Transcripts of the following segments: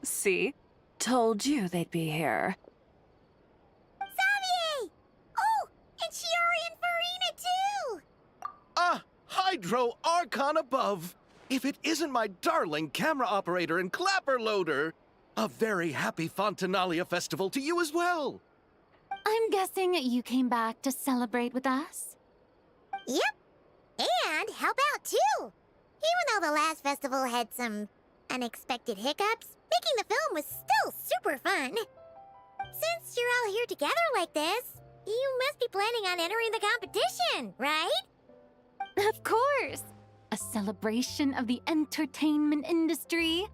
See? Told you they'd be here. Xavier! Oh, and Shiori and Farina too! Ah, Hydro Archon above! If it isn't my darling camera operator and clapper loader! A very happy Fontinalia festival to you as well! I'm guessing you came back to celebrate with us? Yep. And help out too! Even though the last festival had some unexpected hiccups, making the film was still super fun. Since you're all here together like this, you must be planning on entering the competition, right? Of course! A celebration of the entertainment industry.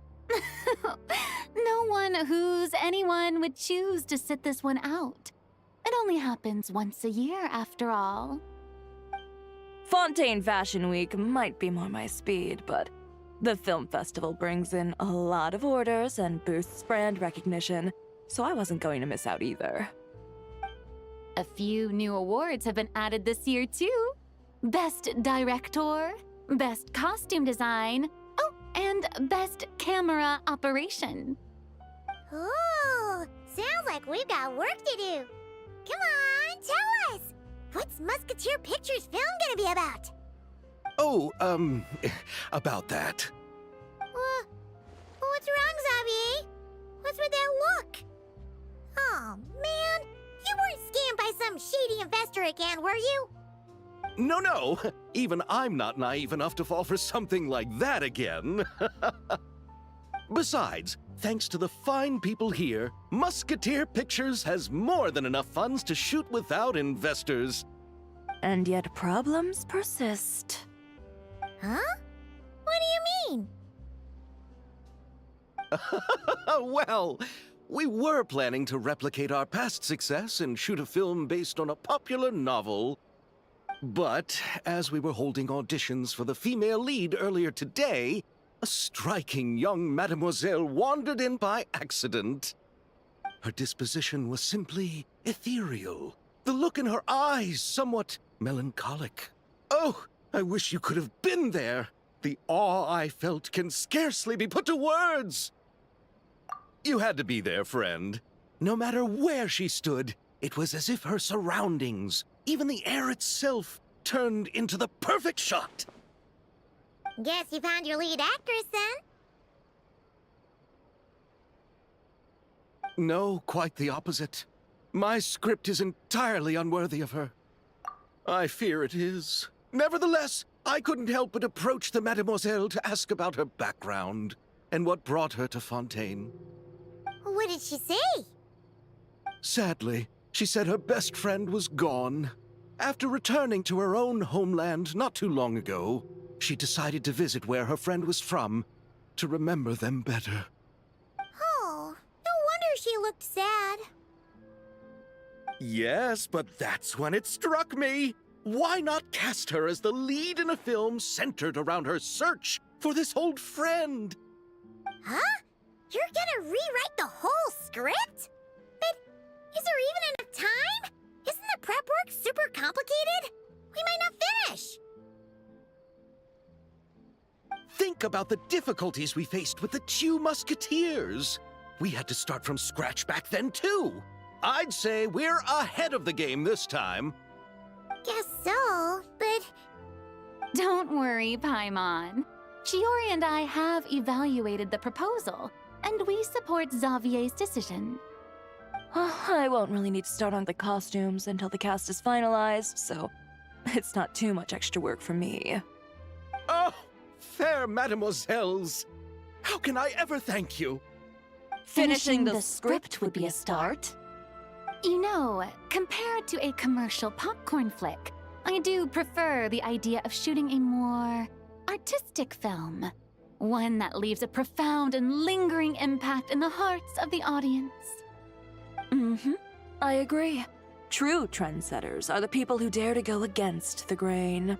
No one who's anyone would choose to sit this one out. It only happens once a year, after all. Fontaine Fashion Week might be more my speed, but the film festival brings in a lot of orders and boosts brand recognition, so I wasn't going to miss out either. A few new awards have been added this year, too. Best Director, Best Costume Design, oh, and Best Camera Operation. Ooh, sounds like we've got work to do. Come on, tell us! What's Musketeer Pictures film gonna be about? Oh, about that. What's wrong, Xavier? What's with that look? Oh, man. You weren't scammed by some shady investor again, were you? No. Even I'm not naive enough to fall for something like that again. Besides, thanks to the fine people here, Musketeer Pictures has more than enough funds to shoot without investors. And yet problems persist. Huh? What do you mean? Well, we were planning to replicate our past success and shoot a film based on a popular novel. But as we were holding auditions for the female lead earlier today, a striking young mademoiselle wandered in by accident. Her disposition was simply ethereal, the look in her eyes somewhat melancholic. Oh, I wish you could have been there. The awe I felt can scarcely be put to words. You had to be there, friend. No matter where she stood, it was as if her surroundings, even the air itself, turned into the perfect shot. Guess you found your lead actress, then? No, quite the opposite. My script is entirely unworthy of her. I fear it is. Nevertheless, I couldn't help but approach the mademoiselle to ask about her background and what brought her to Fontaine. What did she say? Sadly, she said her best friend was gone. After returning to her own homeland not too long ago, she decided to visit where her friend was from to remember them better. Oh, no wonder she looked sad. Yes, but that's when it struck me. Why not cast her as the lead in a film centered around her search for this old friend? Huh? You're gonna rewrite the whole script? But is there even enough time? Isn't the prep work super complicated? We might not finish. Think about the difficulties we faced with the two Musketeers. We had to start from scratch back then, too. I'd say we're ahead of the game this time. Guess so, but... Don't worry, Paimon. Shiori and I have evaluated the proposal, and we support Xavier's decision. I won't really need to start on the costumes until the cast is finalized, so it's not too much extra work for me. Oh, fair mademoiselles. How can I ever thank you? Finishing the script would be a start. You know, compared to a commercial popcorn flick, I do prefer the idea of shooting a more artistic film. One that leaves a profound and lingering impact in the hearts of the audience. I agree. True trendsetters are the people who dare to go against the grain.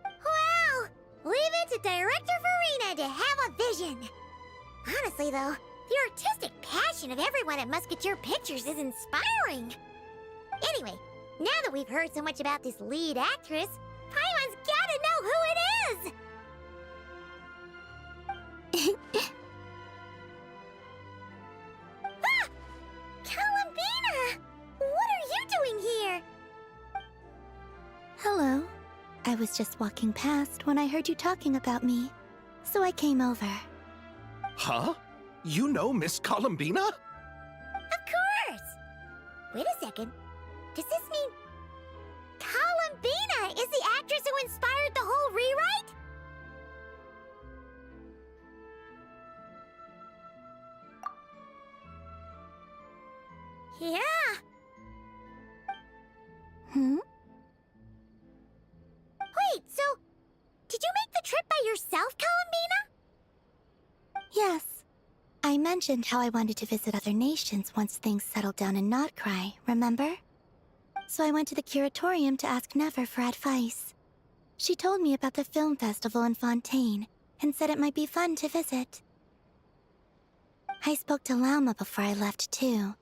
Wow! Leave it to Director Farina to have a vision. Honestly, though, the artistic passion of everyone at Musketeer Pictures is inspiring. Anyway, now that we've heard so much about this lead actress, Paimon's gotta know who it is! I was just walking past when I heard you talking about me, so I came over. Huh? You know Miss Columbina? Of course! Wait a second. Does this mean Columbina is the actress who inspired the whole rewrite? Yeah. Wait, so did you make the trip by yourself, Columbina? Yes. I mentioned how I wanted to visit other nations once things settled down in Notcry, remember? So I went to the curatorium to ask Never for advice. She told me about the film festival in Fontaine and said it might be fun to visit. I spoke to Lauma before I left too,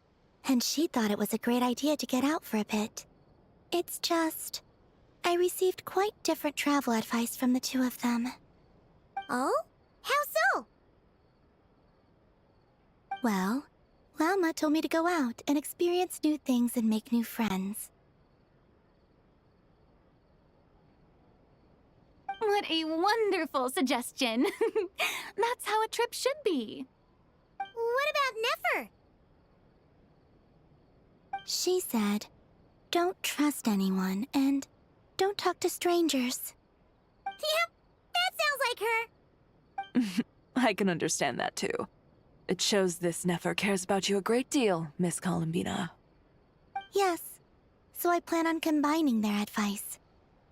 and she thought it was a great idea to get out for a bit. It's just, I received quite different travel advice from the two of them. Oh? How so? Well, Lauma told me to go out and experience new things and make new friends. What a wonderful suggestion. That's how a trip should be. What about Nefer? She said, don't trust anyone and don't talk to strangers. Yep, that sounds like her. I can understand that too. It shows this Nefer cares about you a great deal, Miss Columbina. Yes, so I plan on combining their advice.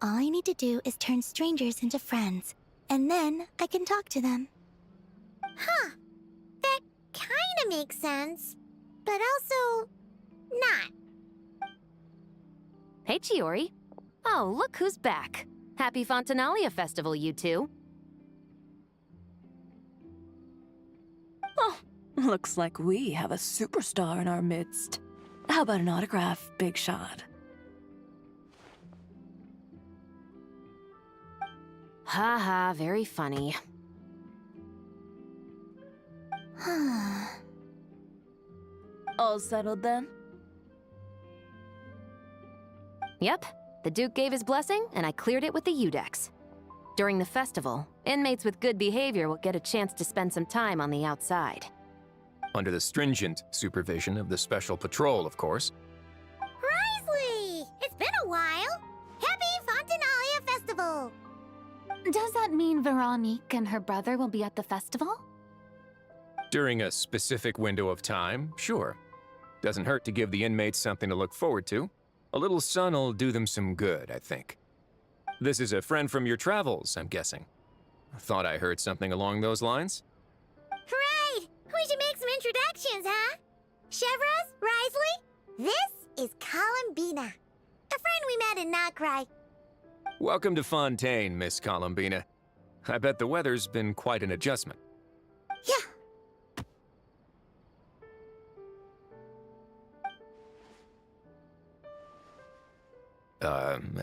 All I need to do is turn strangers into friends, and then I can talk to them. Huh. That kinda makes sense, but also not. Hey, Chiori. Oh, look who's back. Happy Fontinalia Festival, you two. Oh, looks like we have a superstar in our midst. How about an autograph, Big Shot? Ha ha, very funny. All settled then? Yep, the Duke gave his blessing, and I cleared it with the Udex. During the festival, inmates with good behavior will get a chance to spend some time on the outside. Under the stringent supervision of the Special Patrol, of course. Risley! It's been a while! Happy Fontinalia Festival! Does that mean Veronique and her brother will be at the festival? During a specific window of time, sure. Doesn't hurt to give the inmates something to look forward to. A little sun'll do them some good, I think. This is a friend from your travels, I'm guessing. Thought I heard something along those lines. Right! We should make some introductions, huh? Chevros, Risley, this is Columbina, a friend we met in Notcry. Welcome to Fontaine, Miss Columbina. I bet the weather's been quite an adjustment. Yeah.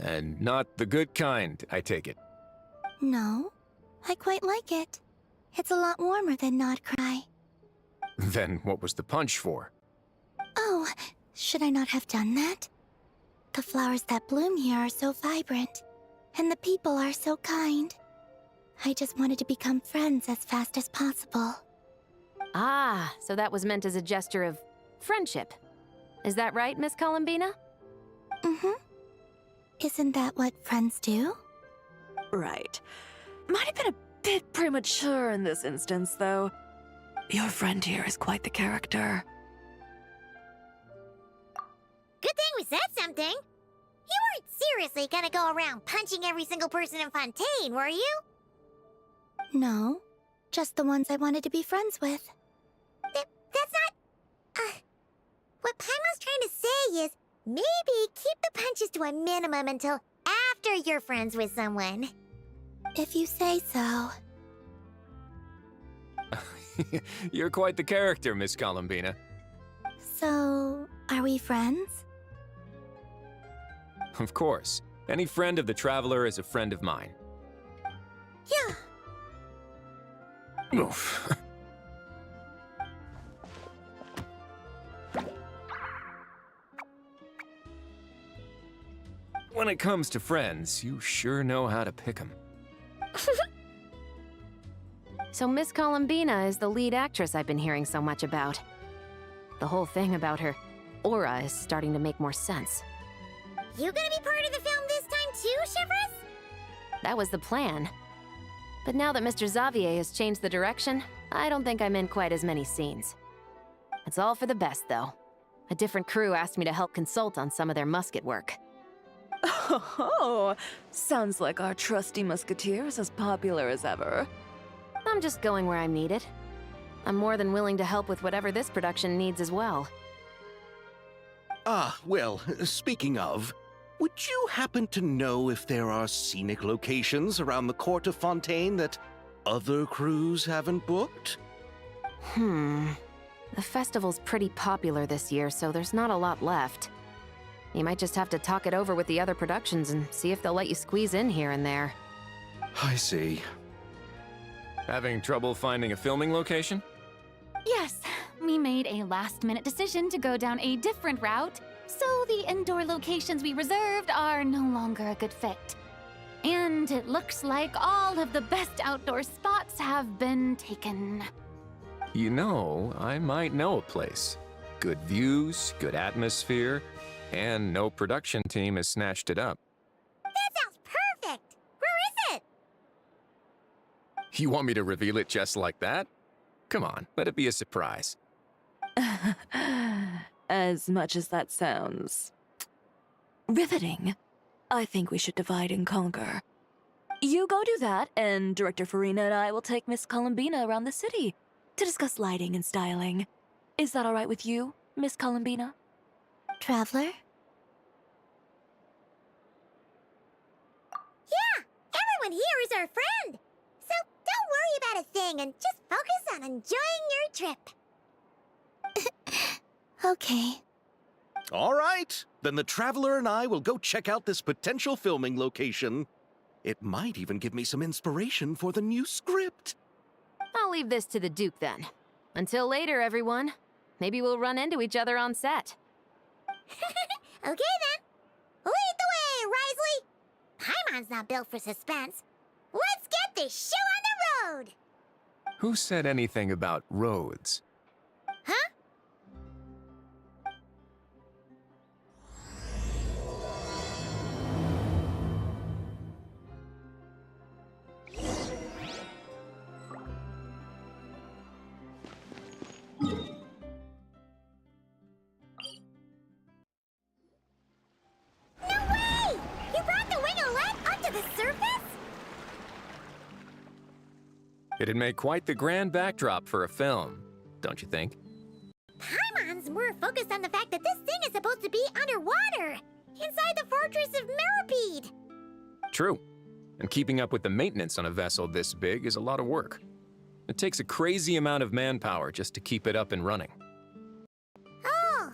And not the good kind, I take it. No, I quite like it. It's a lot warmer than Notcry. Then what was the punch for? Oh, should I not have done that? The flowers that bloom here are so vibrant, and the people are so kind. I just wanted to become friends as fast as possible. Ah, so that was meant as a gesture of friendship. Is that right, Miss Columbina? Mm-hmm. Isn't that what friends do? Right. Might have been a bit premature in this instance, though. Your friend here is quite the character. Good thing we said something. You weren't seriously gonna go around punching every single person in Fontaine, were you? No, just the ones I wanted to be friends with. That's not... what Paimon's trying to say is, maybe keep the punches to a minimum until after you're friends with someone. If you say so. You're quite the character, Miss Columbina. So, are we friends? Of course. Any friend of the Traveler is a friend of mine. Yeah. Oof. when it comes to friends, you sure know how to pick 'em. So Miss Columbina is the lead actress I've been hearing so much about. The whole thing about her aura is starting to make more sense. You gonna be part of the film this time too, Shivers? That was the plan. But now that Mr. Xavier has changed the direction, I don't think I'm in quite as many scenes. It's all for the best, though. A different crew asked me to help consult on some of their musket work. Oh, sounds like our trusty musketeer is as popular as ever. I'm just going where I'm needed. I'm more than willing to help with whatever this production needs as well. Ah, well, speaking of, would you happen to know if there are scenic locations around the court of Fontaine that other crews haven't booked? The festival's pretty popular this year, so there's not a lot left. You might just have to talk it over with the other productions and see if they'll let you squeeze in here and there. I see. Having trouble finding a filming location? Yes, we made a last-minute decision to go down a different route, so the indoor locations we reserved are no longer a good fit. And it looks like all of the best outdoor spots have been taken. You know, I might know a place. Good views, good atmosphere, and no production team has snatched it up. That sounds perfect! Where is it? You want me to reveal it just like that? Come on, let it be a surprise. As much as that sounds riveting, I think we should divide and conquer. You go do that, and Director Farina and I will take Miss Columbina around the city to discuss lighting and styling. Is that all right with you, Miss Columbina? Traveler? Yeah! Everyone here is our friend! So don't worry about a thing and just focus on enjoying your trip. Okay. All right, then the Traveler and I will go check out this potential filming location. It might even give me some inspiration for the new script. I'll leave this to the Duke then. Until later, everyone. Maybe we'll run into each other on set. Okay then. Lead the way, Risley! Paimon's not built for suspense. Let's get this show on the road! Who said anything about roads? Huh? No way! You brought the winglet up to the surface? It'd make quite the grand backdrop for a film, don't you think? Paimon's more focused on the fact that this thing is supposed to be underwater, inside the fortress of Meripede. True. And keeping up with the maintenance on a vessel this big is a lot of work. It takes a crazy amount of manpower just to keep it up and running. Oh,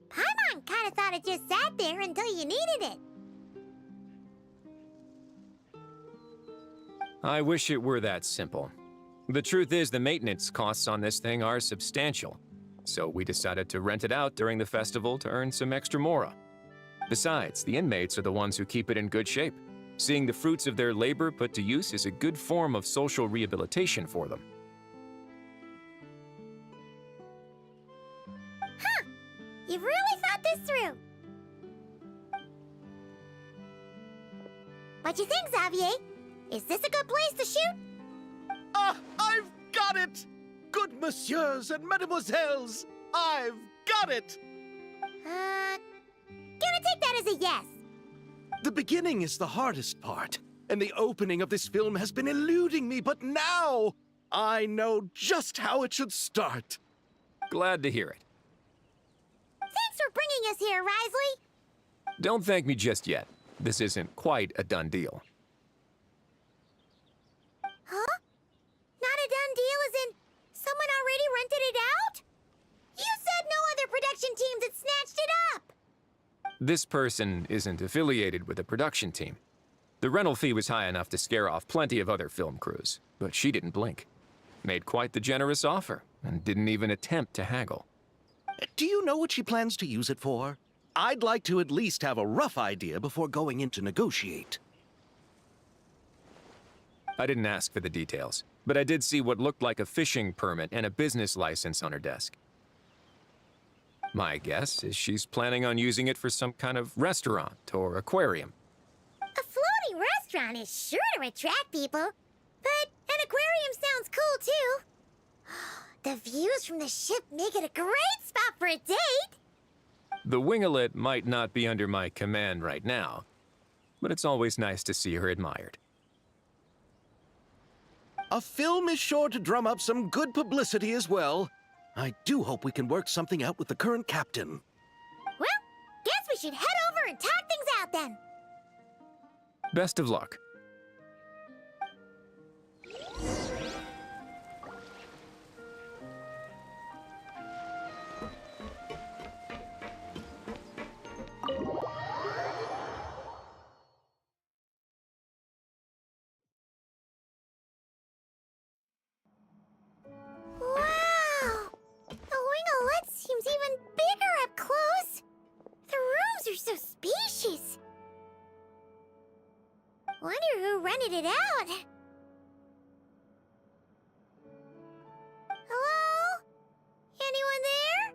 Paimon kind of thought it just sat there until you needed it. I wish it were that simple. The truth is the maintenance costs on this thing are substantial, so we decided to rent it out during the festival to earn some extra mora. Besides, the inmates are the ones who keep it in good shape. Seeing the fruits of their labor put to use is a good form of social rehabilitation for them. Huh, you've really thought this through. What you think, Xavier? Is this a good place to shoot? Ah, I've got it! Good messieurs and mesdemoiselles, I've got it! Gonna take that as a yes. The beginning is the hardest part, and the opening of this film has been eluding me, but now I know just how it should start. Glad to hear it. Thanks for bringing us here, Risley. Don't thank me just yet. This isn't quite a done deal. Huh? Not a done deal as in someone already rented it out? You said no other production teams had snatched it up! This person isn't affiliated with a production team. The rental fee was high enough to scare off plenty of other film crews, but she didn't blink. Made quite the generous offer, and didn't even attempt to haggle. Do you know what she plans to use it for? I'd like to at least have a rough idea before going in to negotiate. I didn't ask for the details, but I did see what looked like a fishing permit and a business license on her desk. My guess is she's planning on using it for some kind of restaurant or aquarium. A floating restaurant is sure to attract people, but an aquarium sounds cool too. The views from the ship make it a great spot for a date. The winglet might not be under my command right now, but it's always nice to see her admired. A film is sure to drum up some good publicity as well. I do hope we can work something out with the current captain. Well, guess we should head over and talk things out then. Best of luck. Wow! The winglet seems even bigger up close. The rooms are so spacious. Wonder who rented it out. Hello? Anyone there?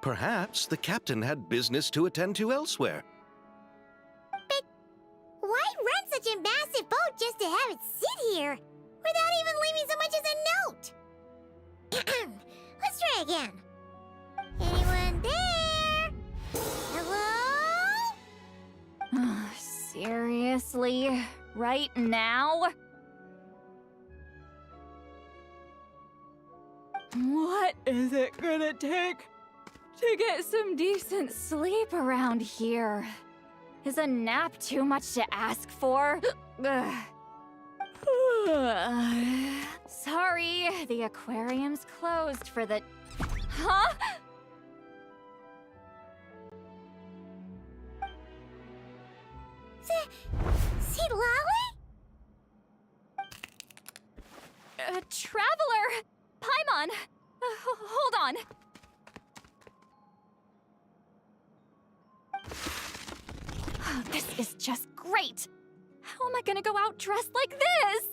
Perhaps the captain had business to attend to elsewhere. But why rent such a massive boat just to have it sit here, without even leaving so much as a note? Let's try again. Anyone there? Hello? Seriously? Right now? What is it gonna take to get some decent Sleep around here. Is a nap too much to ask for? Ugh. Sorry, the aquarium's closed for the... Huh? See Lolly? Traveler! Paimon! Hold on. Oh, this is just great! How am I gonna go out dressed like this?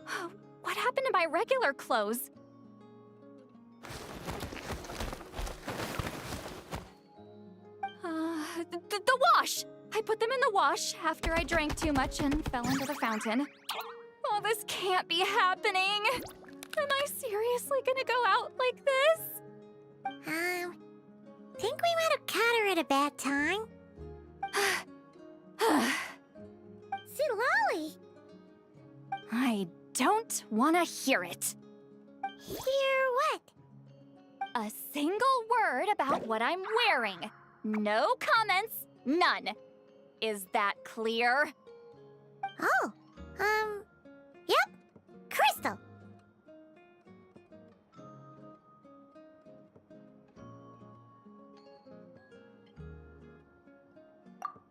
Oh, what happened to my regular clothes? The wash! I put them in the wash after I drank too much and fell into the fountain. Oh, this can't be happening! Am I seriously gonna go out like this? Think we might have caught her at a bad time? See Lolly? I don't want to hear it. Hear what? A single word about what I'm wearing. No comments, none. Is that clear? Oh, yep. Crystal.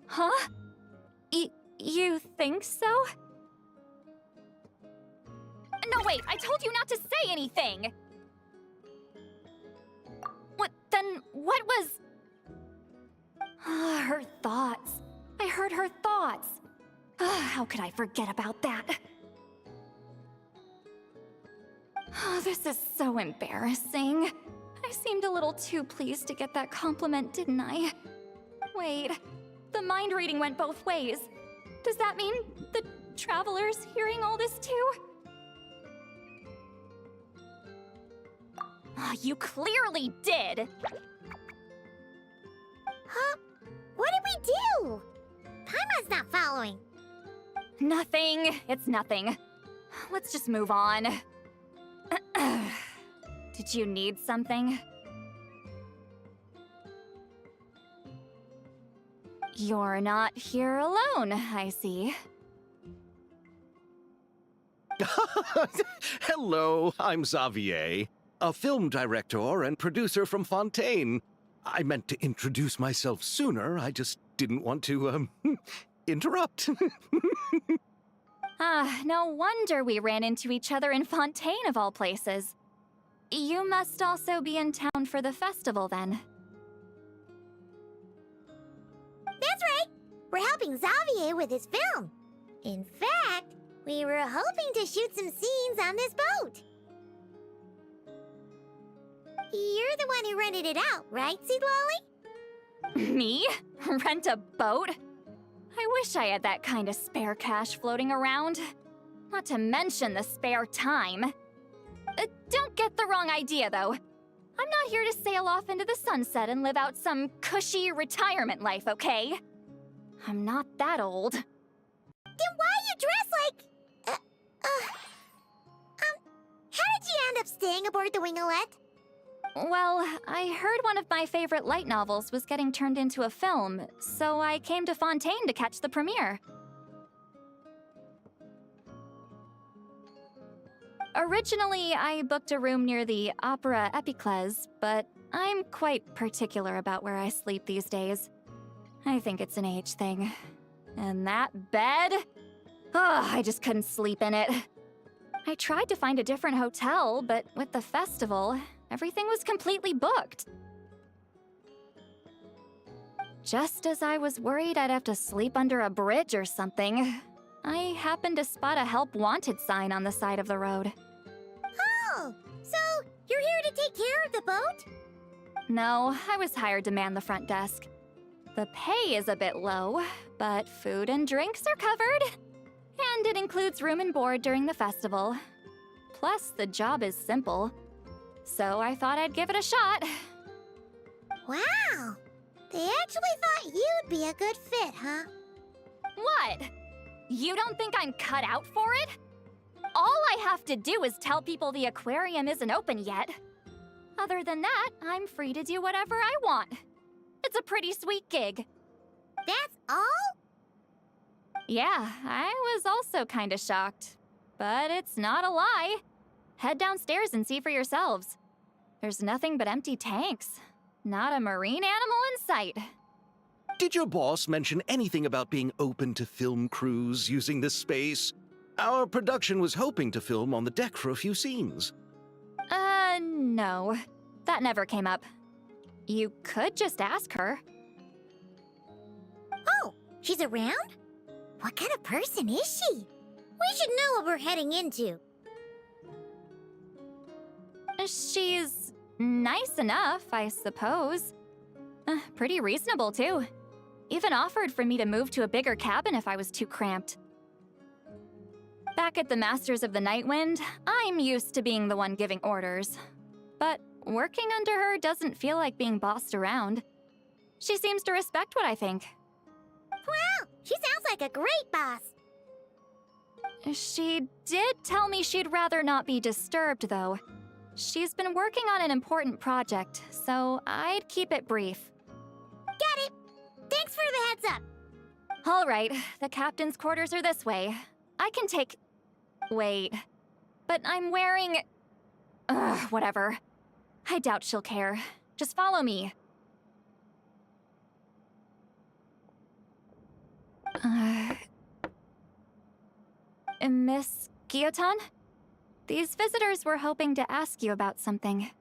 Huh? You think so? No, wait, I told you not to say anything! What was... Her thoughts. I heard her thoughts. How could I forget about that? Oh, this is so embarrassing. I seemed a little too pleased to get that compliment, didn't I? Wait, the mind reading went both ways. Does that mean the traveler's hearing all this too? You clearly did! Huh? What did we do? Paimon's not following. Nothing. It's nothing. Let's just move on. Did you need something? You're not here alone, I see. Hello, I'm Xavier. a film director and producer from Fontaine. I meant to introduce myself sooner, I just didn't want to, interrupt. No wonder we ran into each other in Fontaine of all places. You must also be in town for the festival then. That's right! We're helping Xavier with his film. In fact, we were hoping to shoot some scenes on this boat. You're the one who rented it out, right, Seed Lolly? Me? Rent a boat? I wish I had that kind of spare cash floating around. Not to mention the spare time. Don't get the wrong idea, though. I'm not here to sail off into the sunset and live out some cushy retirement life, okay? I'm not that old. Then why you dress like... how did you end up staying aboard the Wingolette? Well, I heard one of my favorite light novels was getting turned into a film, so I came to Fontaine to catch the premiere. Originally, I booked a room near the Opera Epiclese, but I'm quite particular about where I sleep these days. I think it's an age thing. And that bed? Oh, I just couldn't sleep in it. I tried to find a different hotel, but with the festival, everything was completely booked. Just as I was worried I'd have to sleep under a bridge or something, I happened to spot a help wanted sign on the side of the road. Oh, so you're here to take care of the boat? No, I was hired to man the front desk. The pay is a bit low, but food and drinks are covered. And it includes room and board during the festival. Plus, the job is simple. So I thought I'd give it a shot. Wow! They actually thought you'd be a good fit, huh? What? You don't think I'm cut out for it? All I have to do is tell people the aquarium isn't open yet. Other than that, I'm free to do whatever I want. It's a pretty sweet gig. That's all? Yeah, I was also kinda shocked. But it's not a lie. Head downstairs and see for yourselves. There's nothing but empty tanks. Not a marine animal in sight. Did your boss mention anything about being open to film crews using this space? Our production was hoping to film on the deck for a few scenes. No. That never came up. You could just ask her. Oh, she's around? What kind of person is she? We should know what we're heading into. She's nice enough, I suppose. Pretty reasonable, too. Even offered for me to move to a bigger cabin if I was too cramped. Back at the Masters of the Nightwind, I'm used to being the one giving orders. But working under her doesn't feel like being bossed around. She seems to respect what I think. Wow, she sounds like a great boss. She did tell me she'd rather not be disturbed, though. She's been working on an important project, so I'd keep it brief. Got it. Thanks for the heads up. All right, the captain's quarters are this way. I can take... Wait. But I'm wearing... whatever. I doubt she'll care. Just follow me. Miss Guillotin? These visitors were hoping to ask you about something.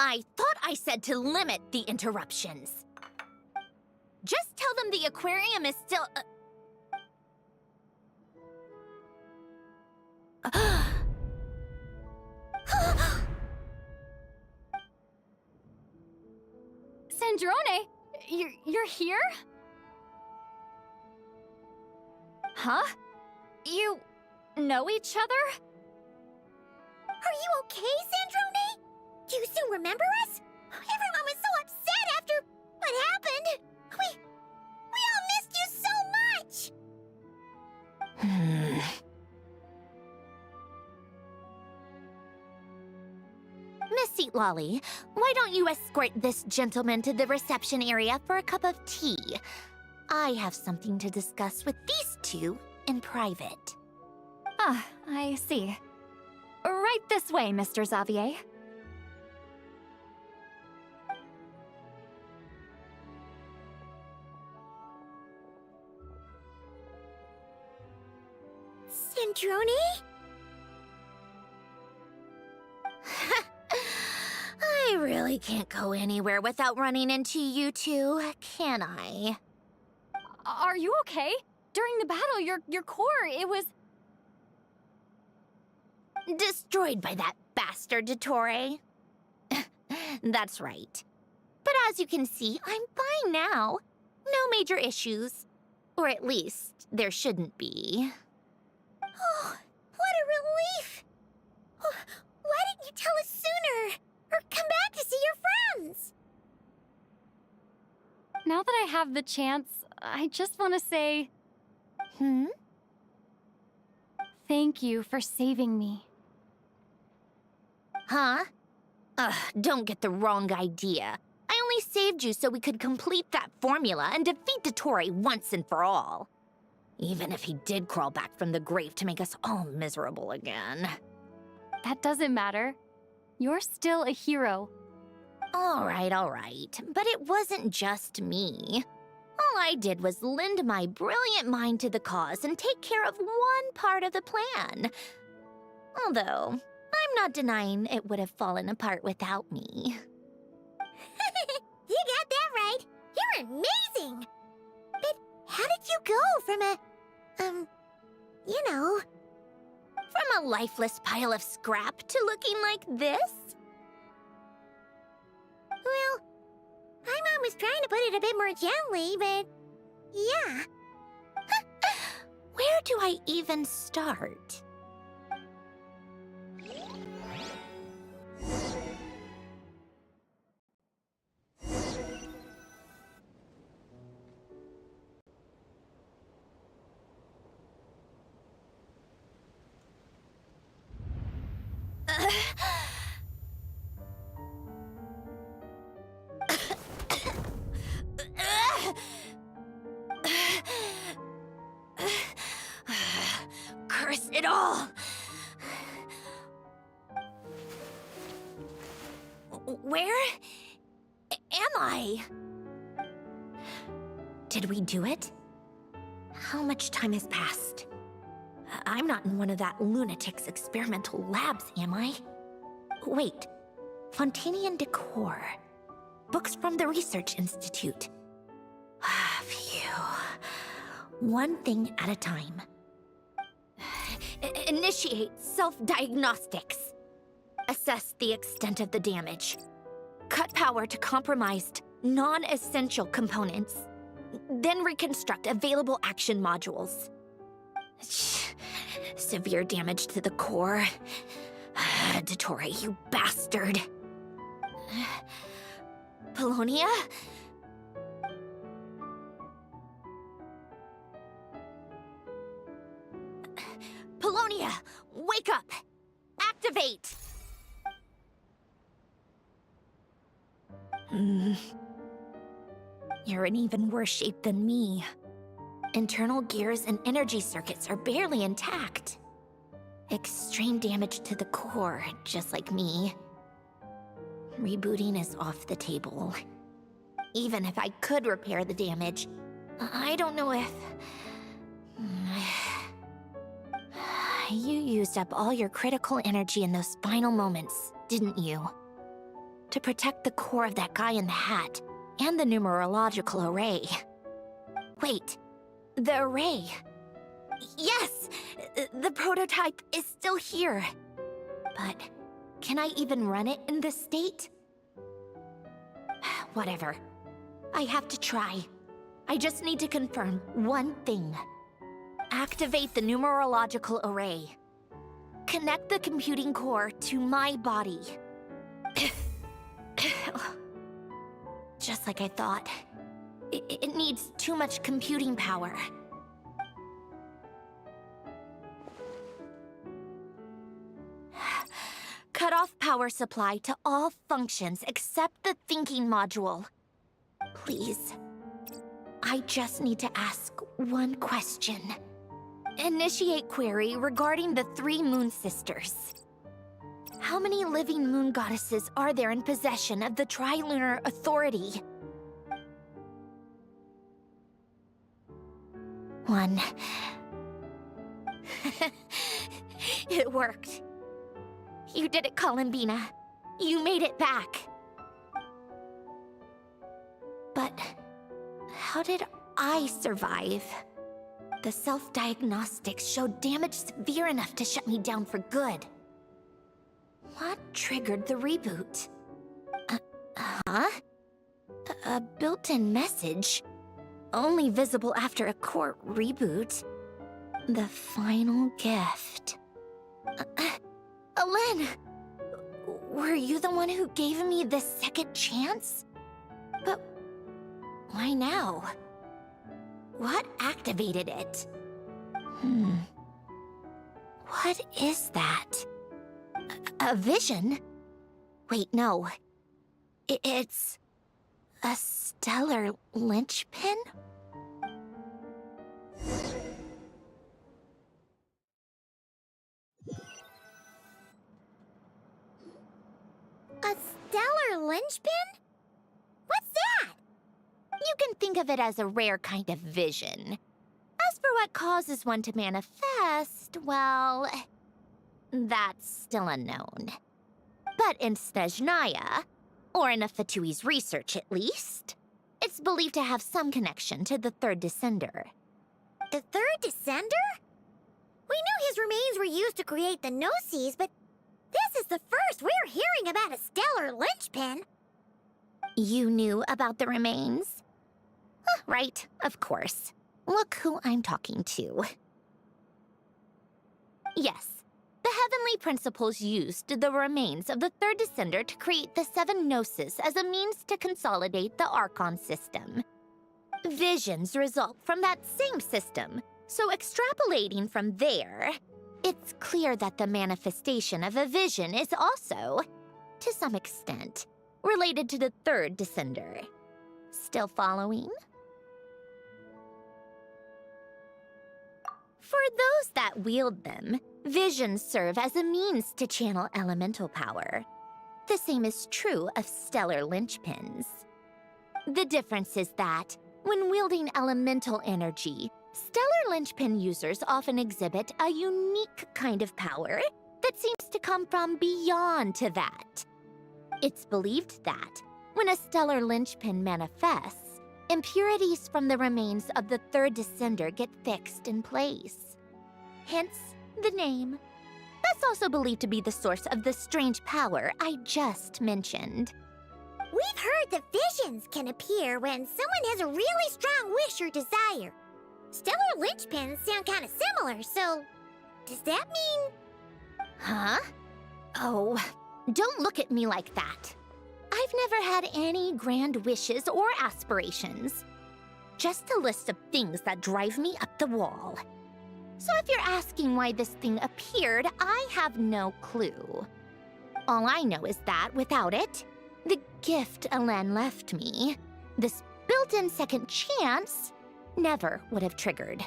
I thought I said to limit the interruptions. Just tell them the aquarium is still... Sandrone, you're here? Huh? You know each other? Are you okay, Sandrone? Do you still remember us? Everyone was so upset after what happened. We all missed you so much. Miss Seat Lolly, why don't you escort this gentleman to the reception area for a cup of tea? I have something to discuss with these two in private. Ah, I see. Right this way, Mr. Xavier. Centrone? I really can't go anywhere without running into you two, can I? Are you okay? During the battle, your core, it was... Destroyed by that bastard Dottore. That's right. But as you can see, I'm fine now. No major issues. Or at least, there shouldn't be. Oh, what a relief! Oh, why didn't you tell us sooner? Or come back to see your friends? Now that I have the chance, I just want to say... Thank you for saving me. Huh? Ugh, don't get the wrong idea. I only saved you so we could complete that formula and defeat Dottore once and for all. Even if he did crawl back from the grave to make us all miserable again. That doesn't matter. You're still a hero. All right. But it wasn't just me. All I did was lend my brilliant mind to the cause and take care of one part of the plan. Although, I'm not denying it would have fallen apart without me. You got that right. You're amazing. But how did you go from a, From a lifeless pile of scrap to looking like this? Well, my mom was trying to put it a bit more gently, but yeah. Where do I even start? Curse it all! Where am I? Did we do it? How much time has passed? I'm not in one of that lunatic's experimental labs, am I? Wait, Fontanian decor. Books from the Research Institute. Phew. One thing at a time. Initiate self-diagnostics. Assess the extent of the damage. Cut power to compromised, non-essential components. Then reconstruct available action modules. Severe damage to the core. Dottore, you bastard. Polonia? Polonia, wake up! Activate! You're in even worse shape than me. Internal gears and energy circuits are barely intact. Extreme damage to the core, just like me. Rebooting is off the table. Even if I could repair the damage, I don't know if... You used up all your critical energy in those final moments, didn't you? To protect the core of that guy in the hat, and the numerological array. Wait, the array. Yes! The prototype is still here. But can I even run it in this state? Whatever. I have to try. I just need to confirm one thing. Activate the numerological array. Connect the computing core to my body. Just like I thought. It needs too much computing power. Cut off power supply to all functions except the thinking module. Please. I just need to ask one question. Initiate query regarding the 3 moon sisters. How many living moon goddesses are there in possession of the Trilunar Authority? 1. It worked. You did it, Columbina. You made it back. But how did I survive? The self-diagnostics showed damage severe enough to shut me down for good. What triggered the reboot? A built-in message? Only visible after a core reboot. The final gift. Alen! Were you the one who gave me this second chance? But why now? What activated it? What is that? A vision? Wait, no. It's a stellar linchpin? A stellar linchpin? What's that? You can think of it as a rare kind of vision. As for what causes one to manifest, well, that's still unknown. But in Snezhnaya, or in Afatui's research at least, it's believed to have some connection to the third descender. The third descender? We knew his remains were used to create the Gnosis, but this is the first we're hearing about a stellar linchpin. You knew about the remains? Right, of course. Look who I'm talking to. Yes, the heavenly principles used the remains of the third descender to create the 7 Gnosis as a means to consolidate the Archon system. Visions result from that same system, so extrapolating from there, it's clear that the manifestation of a vision is also, to some extent, related to the third descender. Still following? For those that wield them, visions serve as a means to channel elemental power. The same is true of stellar linchpins. The difference is that, when wielding elemental energy, stellar linchpin users often exhibit a unique kind of power that seems to come from beyond to that. It's believed that, when a stellar linchpin manifests, impurities from the remains of the third descender get fixed in place. Hence, the name. That's also believed to be the source of the strange power I just mentioned. We've heard that visions can appear when someone has a really strong wish or desire. Stellar linchpins sound kind of similar, so does that mean... Huh? Oh, don't look at me like that. I've never had any grand wishes or aspirations. Just a list of things that drive me up the wall. So if you're asking why this thing appeared, I have no clue. All I know is that without it, the gift Alen left me, this built-in second chance, never would have triggered.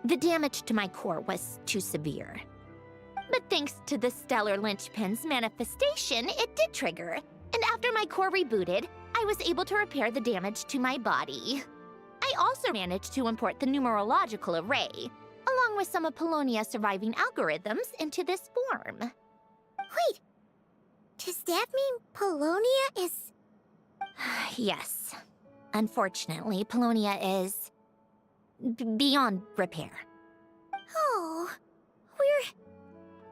The damage to my core was too severe. But thanks to the stellar linchpin's manifestation, it did trigger. And after my core rebooted, I was able to repair the damage to my body. I also managed to import the numerological array, along with some of Polonia's surviving algorithms, into this form. Wait, does that mean Polonia is... Yes. Unfortunately, Polonia is... beyond repair. Oh, we're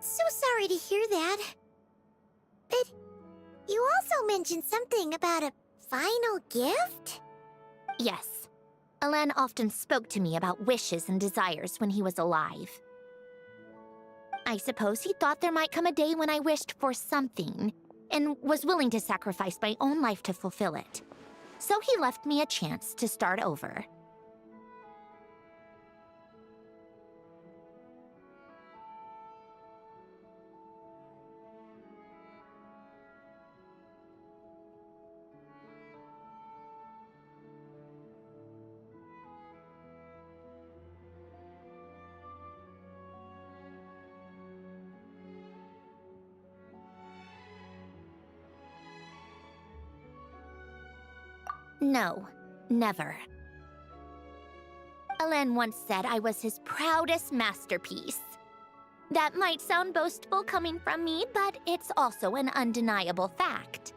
so sorry to hear that. But you also mentioned something about a final gift? Yes. Alen often spoke to me about wishes and desires when he was alive. I suppose he thought there might come a day when I wished for something, and was willing to sacrifice my own life to fulfill it. So he left me a chance to start over. No, never. Alen once said I was his proudest masterpiece. That might sound boastful coming from me, but it's also an undeniable fact.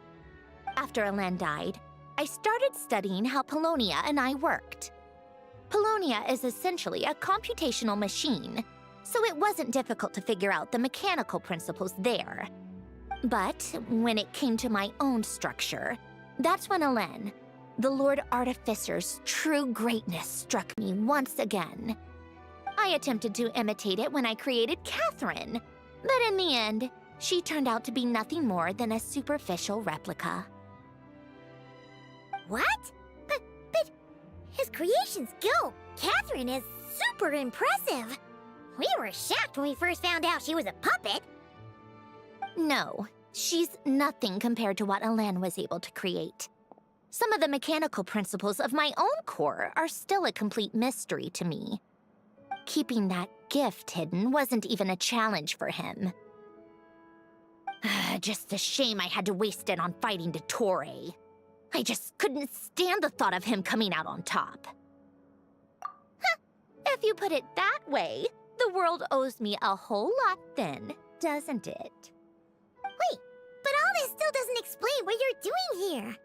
After Alen died, I started studying how Paulownia and I worked. Paulownia is essentially a computational machine, so it wasn't difficult to figure out the mechanical principles there. But when it came to my own structure, that's when Alen, the Lord Artificer's true greatness, struck me once again. I attempted to imitate it when I created Catherine, but in the end, she turned out to be nothing more than a superficial replica. What? But his creation skill, Catherine, is super impressive. We were shocked when we first found out she was a puppet. No, she's nothing compared to what Alen was able to create. Some of the mechanical principles of my own core are still a complete mystery to me. Keeping that gift hidden wasn't even a challenge for him. Just a shame I had to waste it on fighting Dottore. I just couldn't stand the thought of him coming out on top. If you put it that way, the world owes me a whole lot then, doesn't it? Wait, but all this still doesn't explain what you're doing here.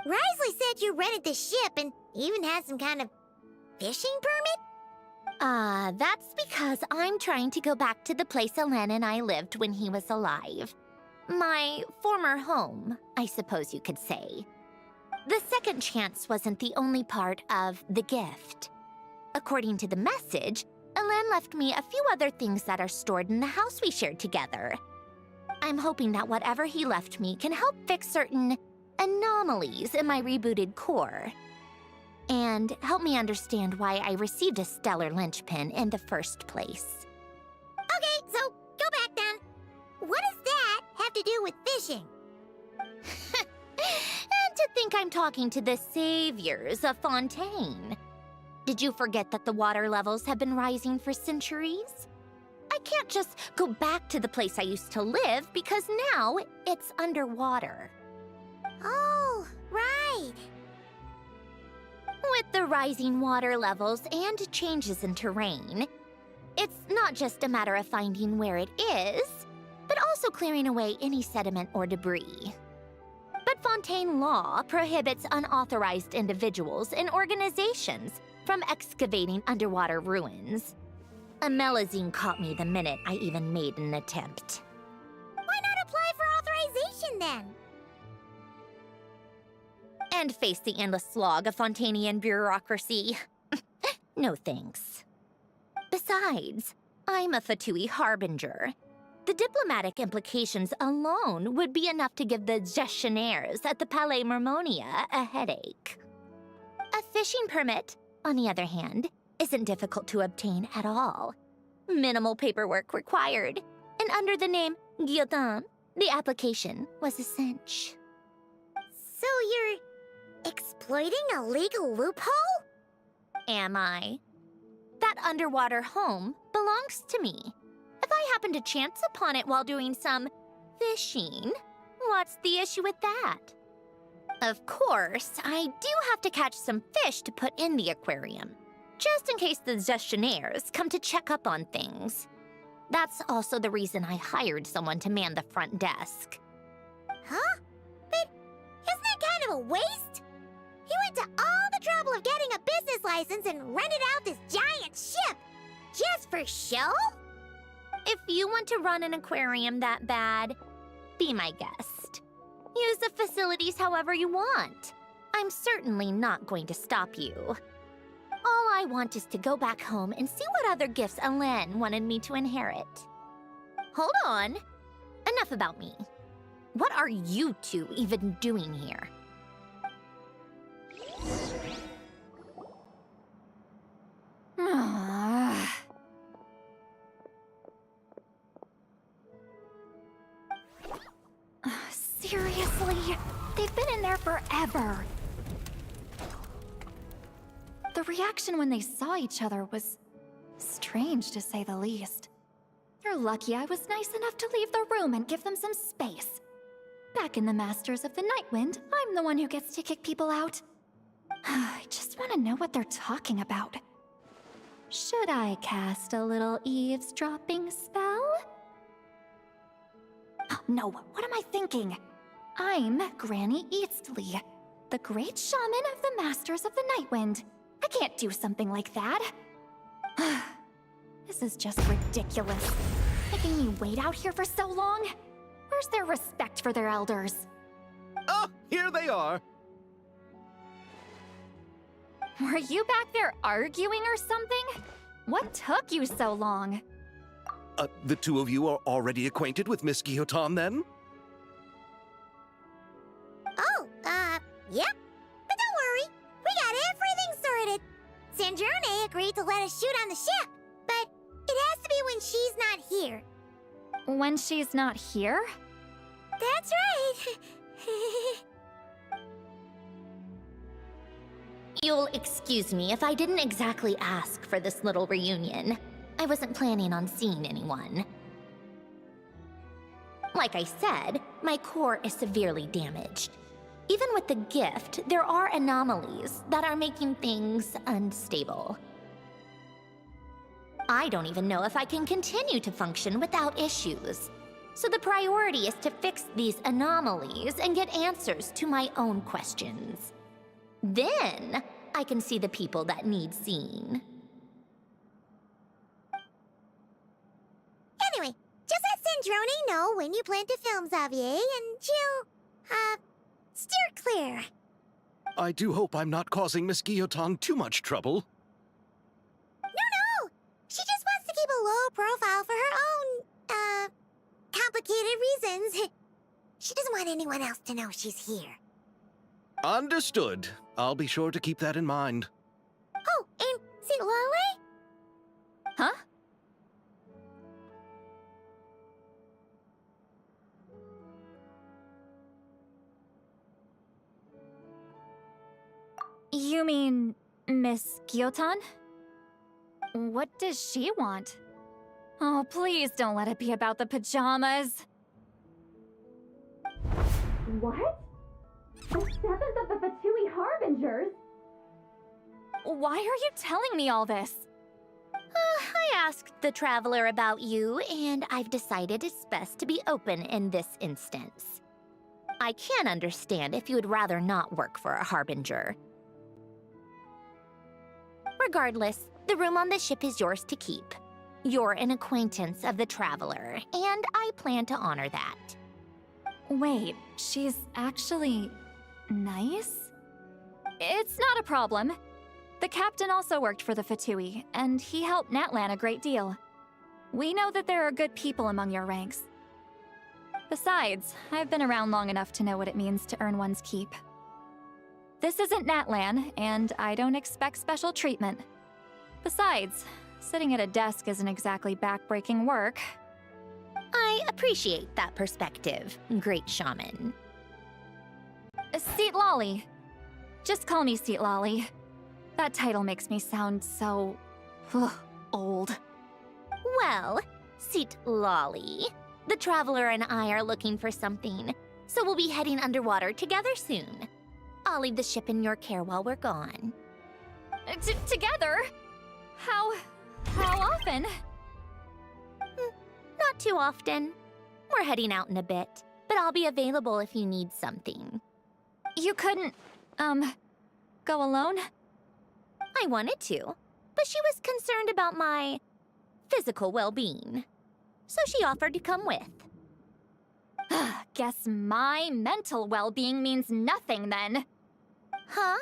Risley said you rented the ship and even had some kind of fishing permit? That's because I'm trying to go back to the place Alen and I lived when he was alive. My former home, I suppose you could say. The second chance wasn't the only part of the gift. According to the message, Alen left me a few other things that are stored in the house we shared together. I'm hoping that whatever he left me can help fix certain anomalies in my rebooted core. And help me understand why I received a stellar linchpin in the first place. Okay, so go back then. What does that have to do with fishing? And to think I'm talking to the saviors of Fontaine. Did you forget that the water levels have been rising for centuries? I can't just go back to the place I used to live because now it's underwater. Oh, right. With the rising water levels and changes in terrain, it's not just a matter of finding where it is, but also clearing away any sediment or debris. But Fontaine law prohibits unauthorized individuals and organizations from excavating underwater ruins. A Melazine caught me the minute I even made an attempt. Why not apply for authorization then? And face the endless slog of Fontainian bureaucracy. No thanks. Besides, I'm a Fatui harbinger. The diplomatic implications alone would be enough to give the gestionnaires at the Palais Mermonia a headache. A fishing permit, on the other hand, isn't difficult to obtain at all. Minimal paperwork required, and under the name Guillotin, the application was a cinch. So you're exploiting a legal loophole? Am I? That underwater home belongs to me. If I happen to chance upon it while doing some fishing, what's the issue with that? Of course, I do have to catch some fish to put in the aquarium, just in case the gestionnaires come to check up on things. That's also the reason I hired someone to man the front desk. Huh? But isn't that kind of a waste? He went to all the trouble of getting a business license and rented out this giant ship, just for show? If you want to run an aquarium that bad, be my guest. Use the facilities however you want. I'm certainly not going to stop you. All I want is to go back home and see what other gifts Alen wanted me to inherit. Hold on. Enough about me. What are you two even doing here? Seriously? They've been in there forever. The reaction when they saw each other was strange, to say the least. You're lucky I was nice enough to leave the room and give them some space. Back in the Masters of the Nightwind, I'm the one who gets to kick people out. I just want to know what they're talking about. Should I cast a little eavesdropping spell? Oh, no, what am I thinking? I'm Granny Eastley, the great shaman of the Masters of the Nightwind. I can't do something like that. This is just ridiculous. Making me wait out here for so long? Where's their respect for their elders? Oh, here they are. Were you back there arguing or something? What took you so long? The two of you are already acquainted with Miss Guillotin, then? Oh, yep. But don't worry, we got everything sorted. Sandrone agreed to let us shoot on the ship, but it has to be when she's not here. When she's not here? That's right. You'll excuse me if I didn't exactly ask for this little reunion. I wasn't planning on seeing anyone. Like I said, my core is severely damaged. Even with the gift, there are anomalies that are making things unstable. I don't even know if I can continue to function without issues. So the priority is to fix these anomalies and get answers to my own questions. Then, I can see the people that need seeing. Anyway, just let Sandrone know when you plan to film Xavier, and she'll, steer clear. I do hope I'm not causing Miss Guillotin too much trouble. No! She just wants to keep a low profile for her own, complicated reasons. She doesn't want anyone else to know she's here. Understood. I'll be sure to keep that in mind. Oh, and see Lale? Huh? You mean Miss Guillotin? What does she want? Oh, please don't let it be about the pajamas. What? The 7th of the Fatui Harbingers? Why are you telling me all this? I asked the Traveler about you, and I've decided it's best to be open in this instance. I can understand if you would rather not work for a Harbinger. Regardless, the room on the ship is yours to keep. You're an acquaintance of the Traveler, and I plan to honor that. Wait, she's actually nice? It's not a problem. The captain also worked for the Fatui, and he helped Natlan a great deal. We know that there are good people among your ranks. Besides, I've been around long enough to know what it means to earn one's keep. This isn't Natlan, and I don't expect special treatment. Besides, sitting at a desk isn't exactly back-breaking work. I appreciate that perspective, great shaman. Seat Lolly. Just call me Seat Lolly. That title makes me sound so... old. Well, Seat Lolly, the Traveler and I are looking for something, so we'll be heading underwater together soon. I'll leave the ship in your care while we're gone. Together? How often? Not too often. We're heading out in a bit, but I'll be available if you need something. You couldn't, go alone? I wanted to, but she was concerned about my physical well-being, so she offered to come with. Guess my mental well-being means nothing then. Huh?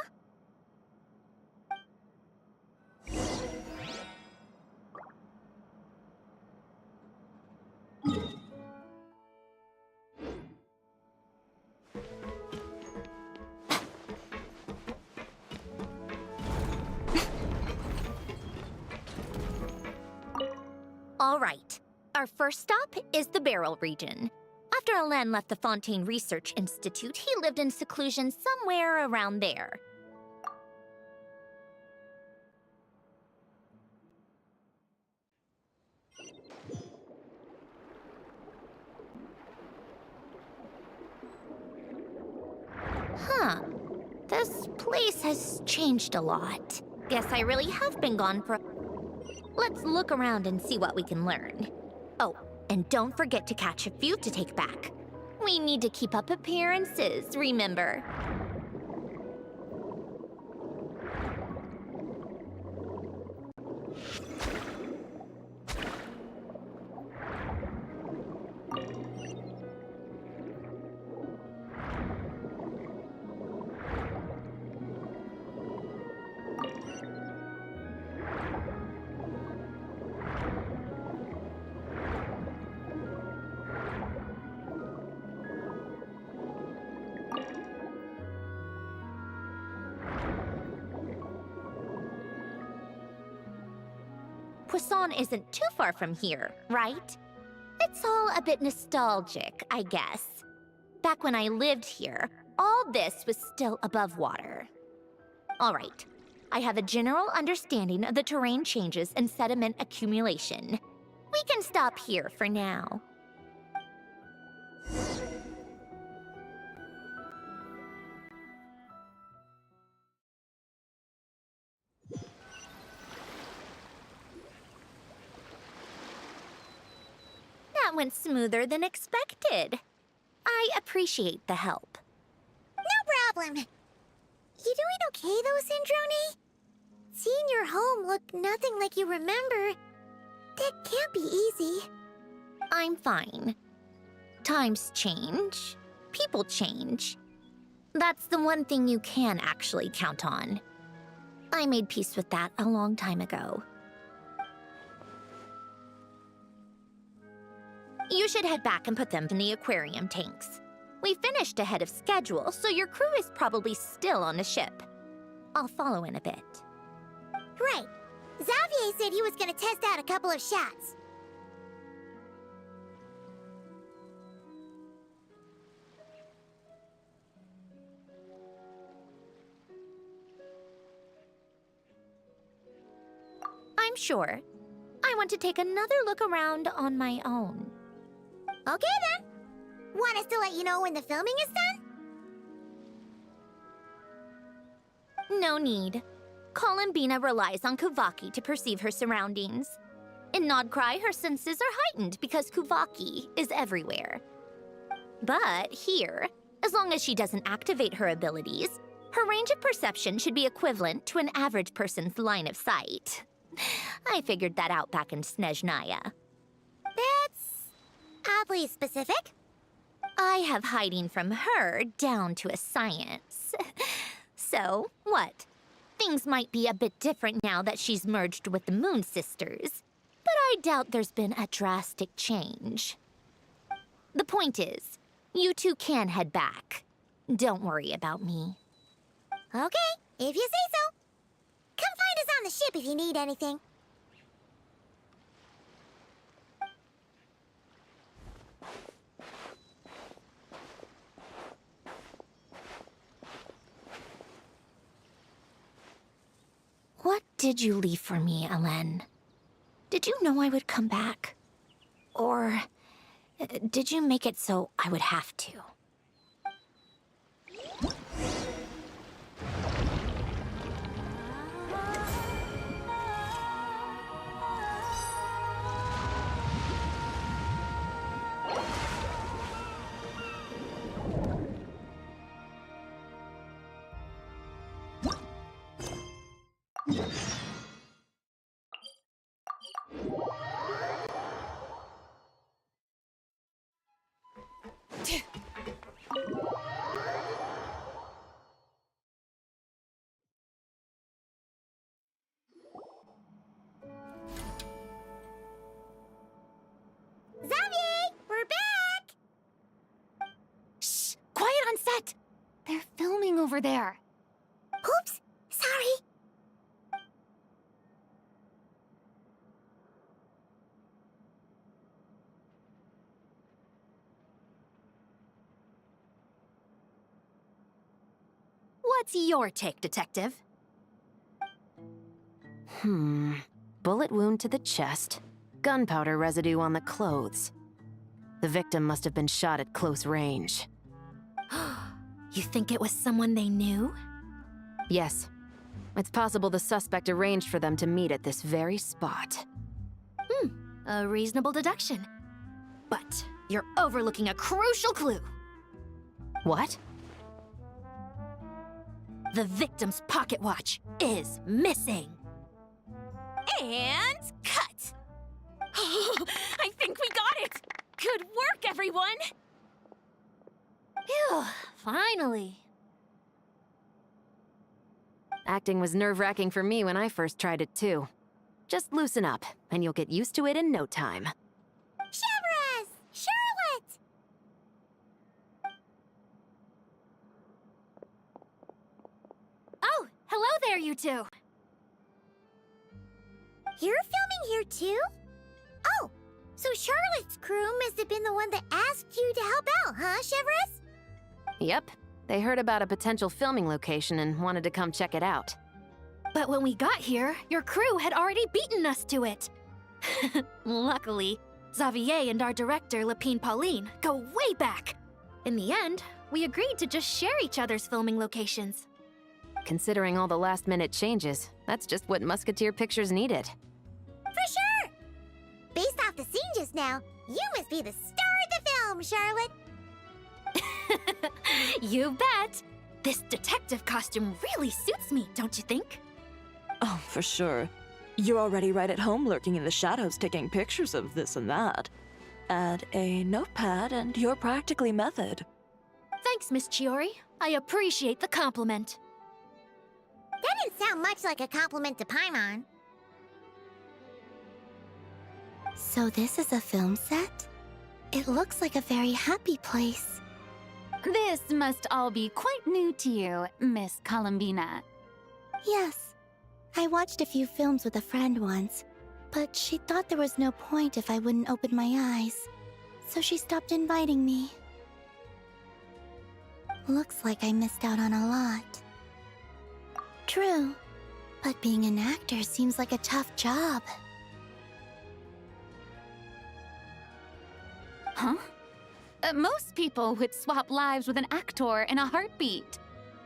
All right. Our first stop is the Barrel region. After Alain left the Fontaine Research Institute, he lived in seclusion somewhere around there. place has changed a lot. Guess I really have been gone for... Let's look around and see what we can learn. Oh, and don't forget to catch a few to take back. We need to keep up appearances, remember? Poisson isn't too far from here, right? It's all a bit nostalgic, I guess. Back when I lived here, all this was still above water. All right, I have a general understanding of the terrain changes and sediment accumulation. We can stop here for now. That went smoother than expected. I appreciate the help. No problem. You doing okay though, Syndrome? Seeing your home look nothing like you remember, that can't be easy. I'm fine. Times change. People change. That's the one thing you can actually count on. I made peace with that a long time ago. You should head back and put them in the aquarium tanks. We finished ahead of schedule, so your crew is probably still on the ship. I'll follow in a bit. Right. Xavier said he was gonna test out a couple of shots. I'm sure. I want to take another look around on my own. Okay then. Want us to let you know when the filming is done? No need. Columbina relies on Kuvaki to perceive her surroundings. In Nodcry, her senses are heightened because Kuvaki is everywhere. But here, as long as she doesn't activate her abilities, her range of perception should be equivalent to an average person's line of sight. I figured that out back in Snezhnaya. That's oddly specific. I have hiding from her down to a science. So, what? Things might be a bit different now that she's merged with the Moon Sisters, but I doubt there's been a drastic change. The point is, you two can head back. Don't worry about me. Okay, if you say so. Come find us on the ship if you need anything. What did you leave for me, Alen? Did you know I would come back? Or did you make it so I would have to? Xavier, we're back! Shh! Quiet on set! They're filming over there. Oops, sorry. What's your take, Detective? Bullet wound to the chest. Gunpowder residue on the clothes. The victim must have been shot at close range. You think it was someone they knew? Yes. It's possible the suspect arranged for them to meet at this very spot. A reasonable deduction. But you're overlooking a crucial clue. What? The victim's pocket watch is missing. And cut! I think we got it! Good work, everyone! Phew, finally. Acting was nerve-wracking for me when I first tried it too. Just loosen up, and you'll get used to it in no time. Severus! Charlotte! Oh, hello there, you two. You're filming here too? Oh, so Charlotte's crew must have been the one that asked you to help out, huh, Severus? Yep. They heard about a potential filming location and wanted to come check it out. But when we got here, your crew had already beaten us to it. Luckily, Xavier and our director, Lapine Pauline, go way back. In the end, we agreed to just share each other's filming locations. Considering all the last-minute changes, that's just what Musketeer Pictures needed. For sure! Based off the scene just now, you must be the star of the film, Charlotte! You bet! This detective costume really suits me, don't you think? Oh, for sure. You're already right at home lurking in the shadows taking pictures of this and that. Add a notepad and you're practically method. Thanks, Miss Chiori. I appreciate the compliment. That didn't sound much like a compliment to Paimon. So this is a film set? It looks like a very happy place. This must all be quite new to you, Miss Columbina. Yes. I watched a few films with a friend once, but she thought there was no point if I wouldn't open my eyes, so she stopped inviting me. Looks like I missed out on a lot. True, but being an actor seems like a tough job. Huh? Most people would swap lives with an actor in a heartbeat.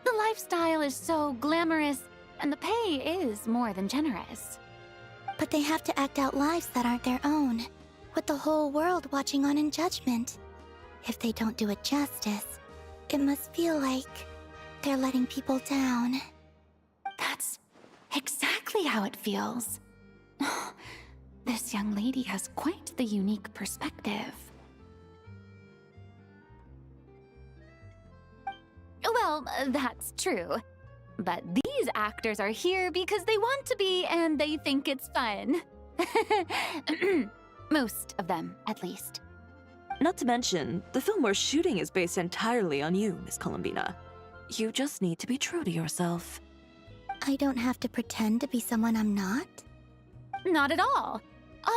The lifestyle is so glamorous, and the pay is more than generous. But they have to act out lives that aren't their own, with the whole world watching on in judgment. If they don't do it justice, it must feel like they're letting people down. That's exactly how it feels. This young lady has quite the unique perspective. Well, that's true. But these actors are here because they want to be and they think it's fun. Most of them, at least. Not to mention, the film we're shooting is based entirely on you, Miss Columbina. You just need to be true to yourself. I don't have to pretend to be someone I'm not? Not at all.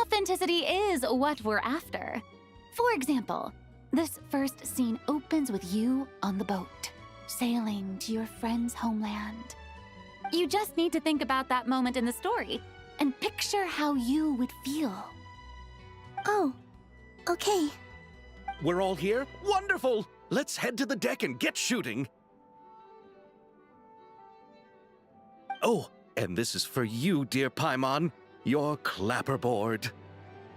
Authenticity is what we're after. For example, this first scene opens with you on the boat, sailing to your friend's homeland. You just need to think about that moment in the story and picture how you would feel. Oh, okay. We're all here? Wonderful! Let's head to the deck and get shooting. Oh, and this is for you, dear Paimon, your clapperboard.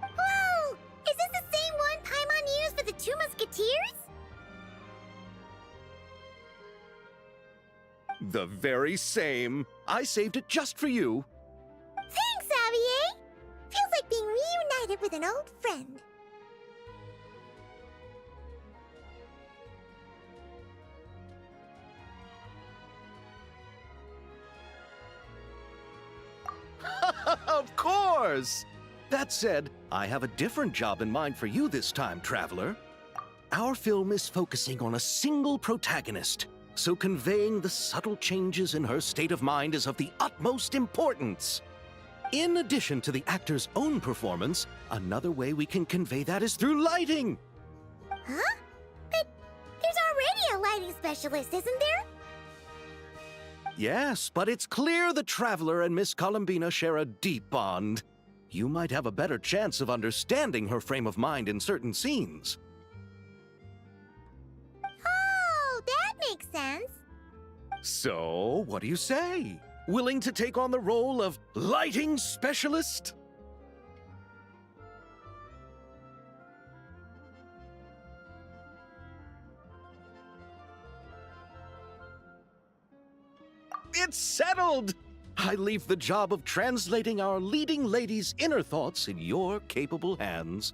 Whoa! Is this the same one Paimon used for the Two Musketeers? The very same. I saved it just for you. Thanks, Xavier! Feels like being reunited with an old friend. Of course! That said, I have a different job in mind for you this time, Traveler. Our film is focusing on a single protagonist, so conveying the subtle changes in her state of mind is of the utmost importance. In addition to the actor's own performance, another way we can convey that is through lighting. Huh? But there's already a lighting specialist, isn't there? Yes, but it's clear the Traveler and Miss Columbina share a deep bond. You might have a better chance of understanding her frame of mind in certain scenes. Oh, that makes sense. So, what do you say? Willing to take on the role of lighting specialist? It's settled! I leave the job of translating our leading lady's inner thoughts in your capable hands.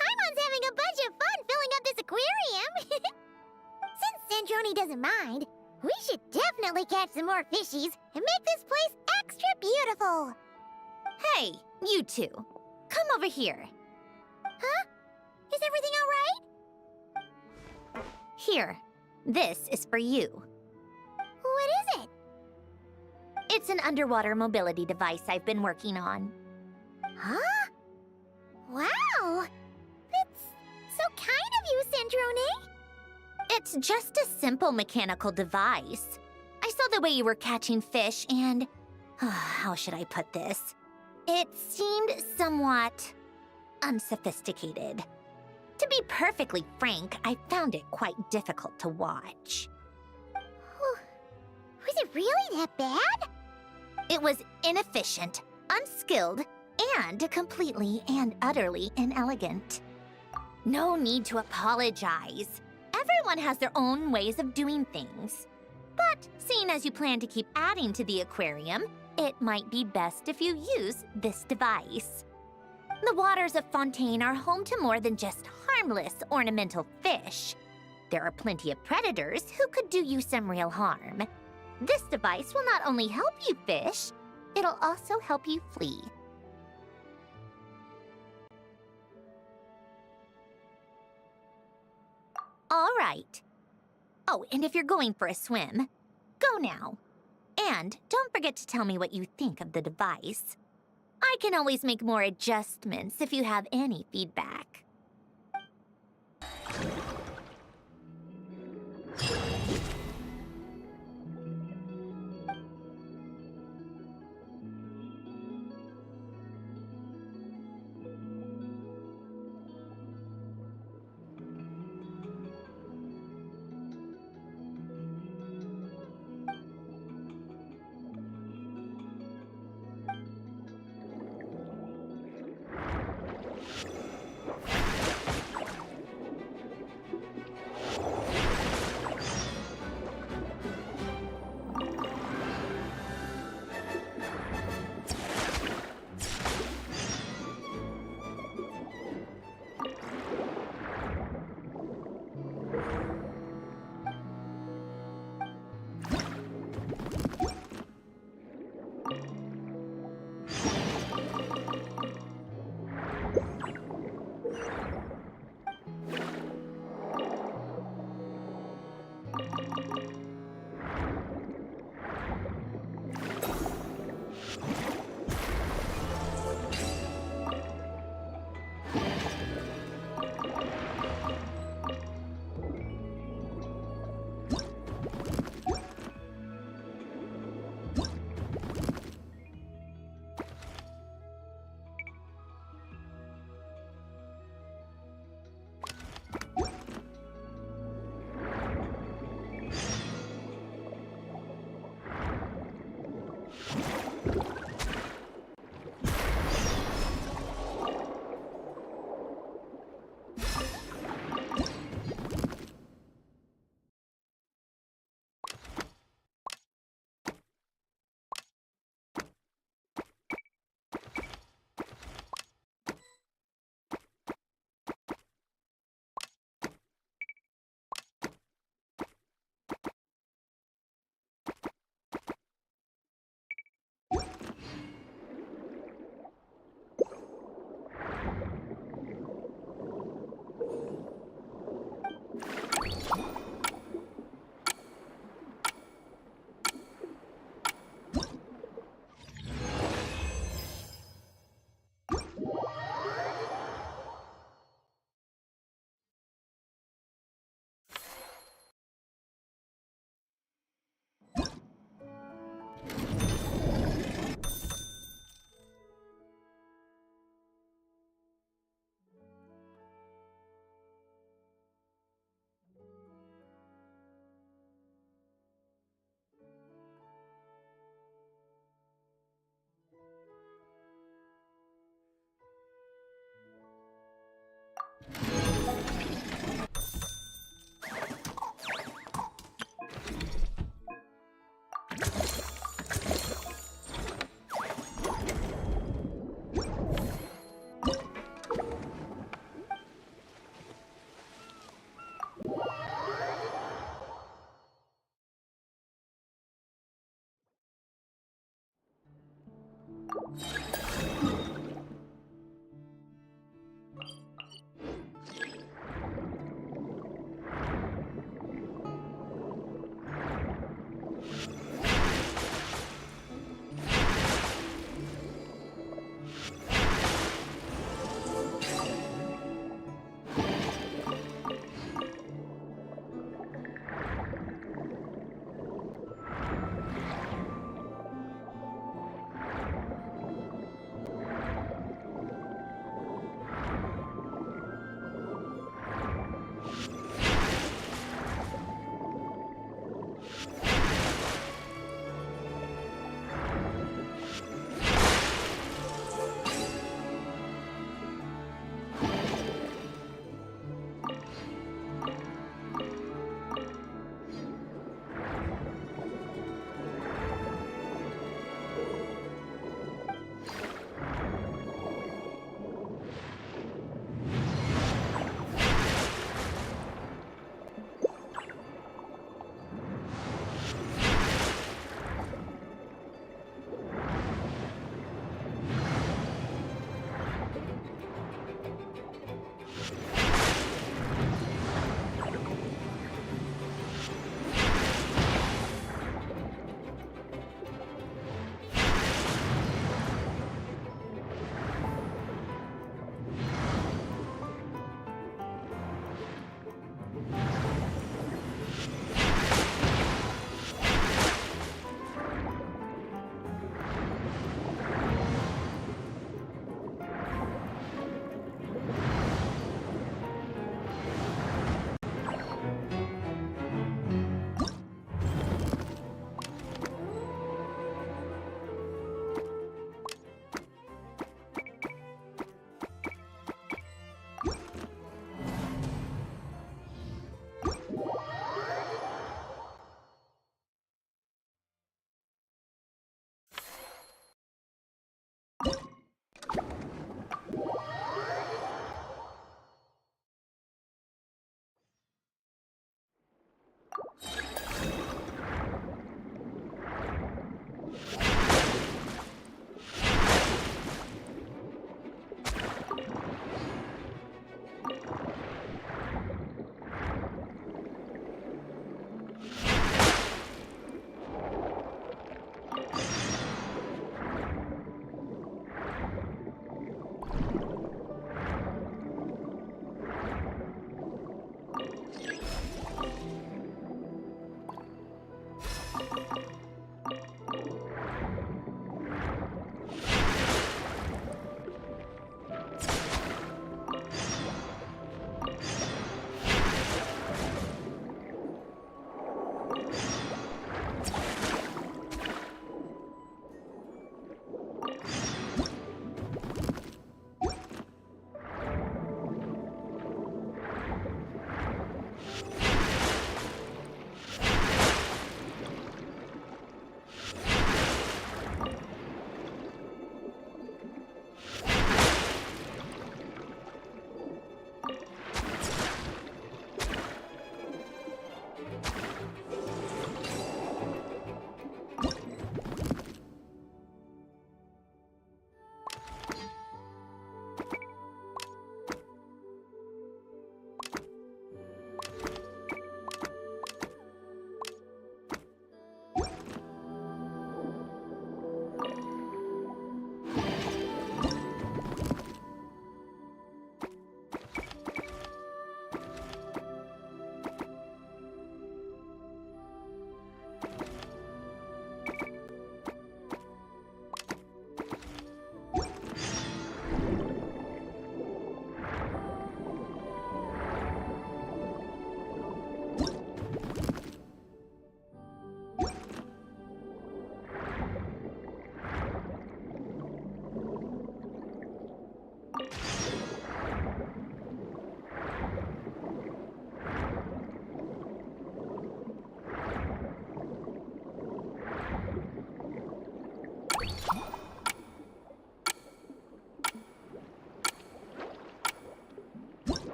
Paimon's having a bunch of fun filling up this aquarium. Since Sandroni doesn't mind, we should definitely catch some more fishies and make this place extra beautiful. Hey, you two. Come over here. Huh? Is everything all right? Here. This is for you. What is it? It's an underwater mobility device I've been working on. Huh? Wow! That's so kind of you, Sandrone. It's just a simple mechanical device. I saw the way you were catching fish and... how should I put this? It seemed somewhat unsophisticated. To be perfectly frank, I found it quite difficult to watch. Was it really that bad? It was inefficient, unskilled, and completely and utterly inelegant. No need to apologize. Everyone has their own ways of doing things. But seeing as you plan to keep adding to the aquarium, it might be best if you use this device. The waters of Fontaine are home to more than just harmless ornamental fish. There are plenty of predators who could do you some real harm. This device will not only help you fish, it'll also help you flee. All right. Oh, and if you're going for a swim, go now. And don't forget to tell me what you think of the device. I can always make more adjustments if you have any feedback.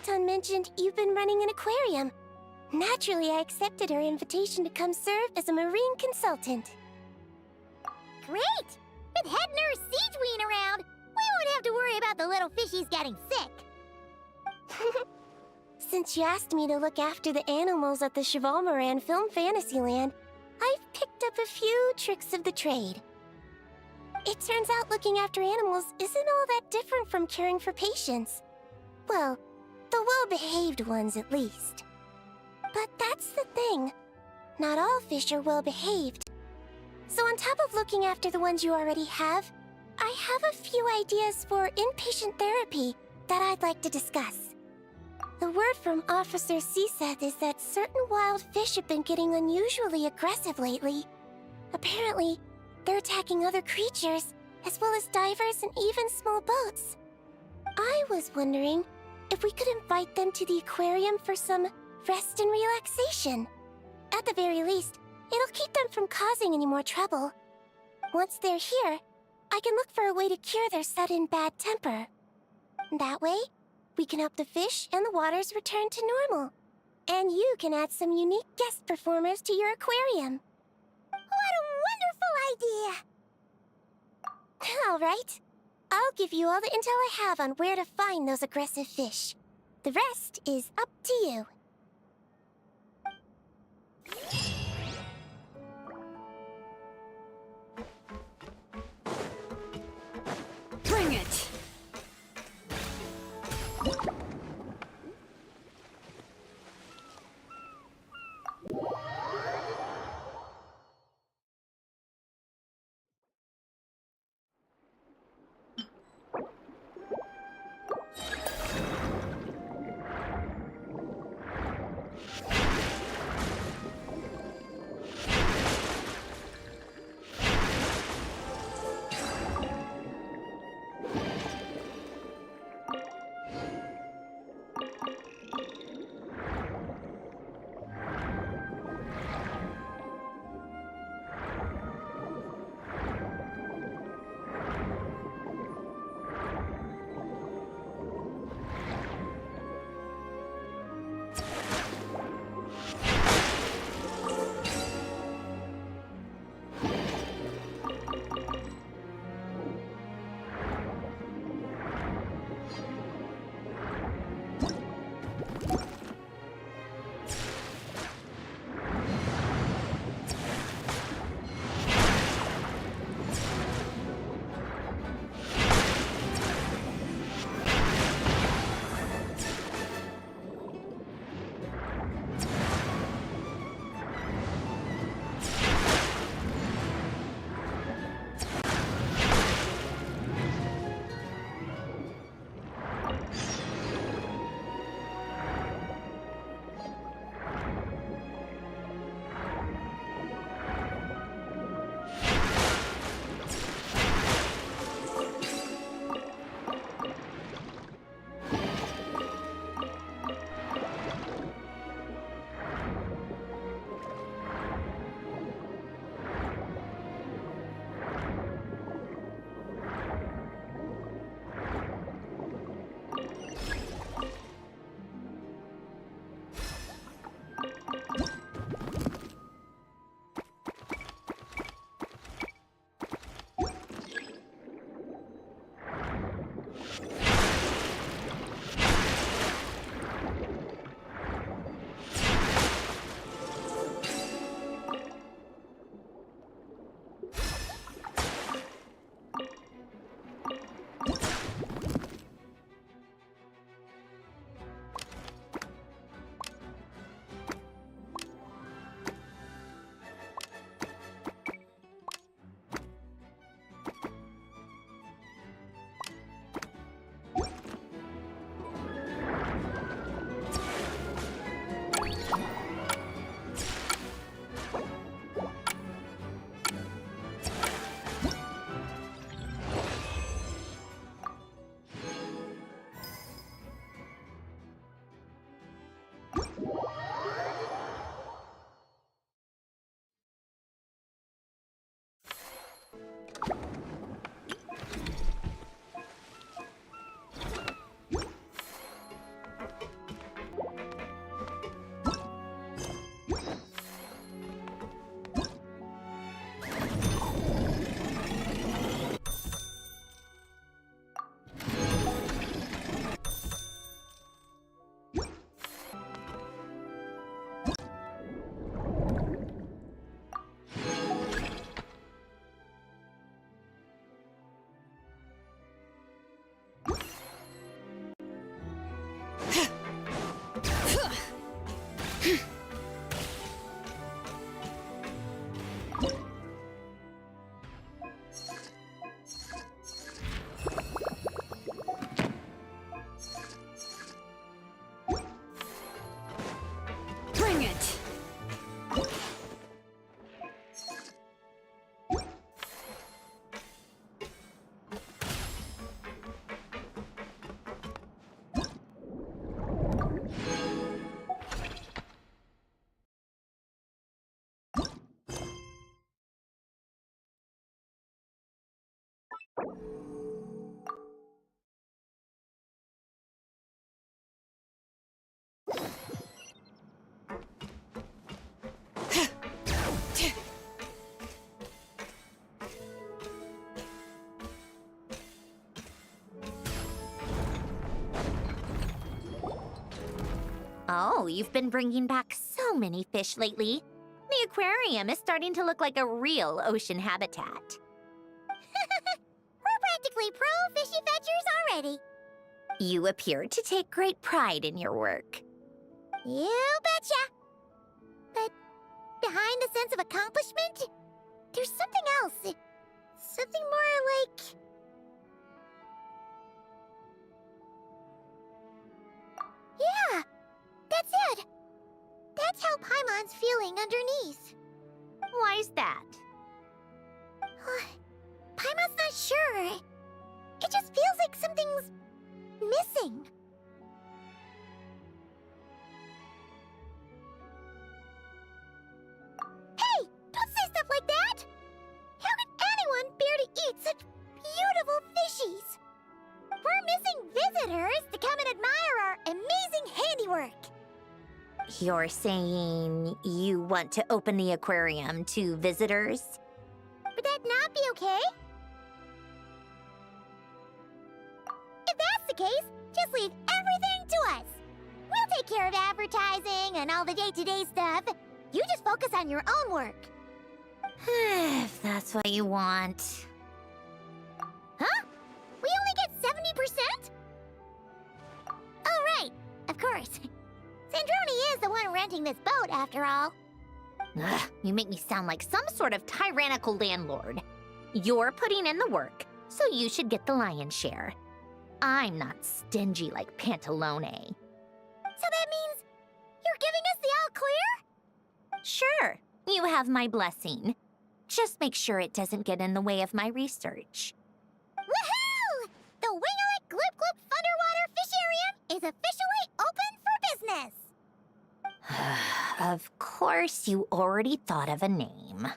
Photon mentioned you've been running an aquarium. Naturally, I accepted her invitation to come serve as a marine consultant. Great! With head nurse Siegeween around, we won't have to worry about the little fishies getting sick. Since you asked me to look after the animals at the Chevalmoran Film Fantasyland, I've picked up a few tricks of the trade. It turns out looking after animals isn't all that different from caring for patients. Well, the well-behaved ones at least. But that's the thing. Not all fish are well-behaved. So on top of looking after the ones you already have, I have a few ideas for inpatient therapy that I'd like to discuss. The word from Officer Seaseth is that certain wild fish have been getting unusually aggressive lately. Apparently, they're attacking other creatures, as well as divers and even small boats. I was wondering if we could invite them to the aquarium for some rest and relaxation. At the very least, it'll keep them from causing any more trouble. Once they're here, I can look for a way to cure their sudden bad temper. That way, we can help the fish and the waters return to normal. And you can add some unique guest performers to your aquarium. What a wonderful idea! All right. I'll give you all the intel I have on where to find those aggressive fish. The rest is up to you. Bring it! Oh, you've been bringing back so many fish lately. The aquarium is starting to look like a real ocean habitat. We're practically pro fishy fetchers already. You appear to take great pride in your work. You betcha. But behind the sense of accomplishment, there's something else. Something more like... Yeah, that's it. That's how Paimon's feeling underneath. Why's that? Paimon's not sure. It just feels like something's missing. Hey, don't say stuff like that! How could anyone bear to eat such beautiful fishies? We're missing visitors to come and admire our amazing handiwork. You're saying you want to open the aquarium to visitors? Would that not be okay? If that's the case, just leave everything to us. We'll take care of advertising and all the day-to-day stuff. You just focus on your own work. If that's what you want. Huh? We only get 70%? Oh, right. Of course. Sandroni is the one renting this boat, after all. Ugh, you make me sound like some sort of tyrannical landlord. You're putting in the work, so you should get the lion's share. I'm not stingy like Pantalone. So that means you're giving us the all clear? Sure, you have my blessing. Just make sure it doesn't get in the way of my research. Woohoo! The Wingalik Gloop Gloop Underwater Fisharium is officially open for business! Of course, you already thought of a name.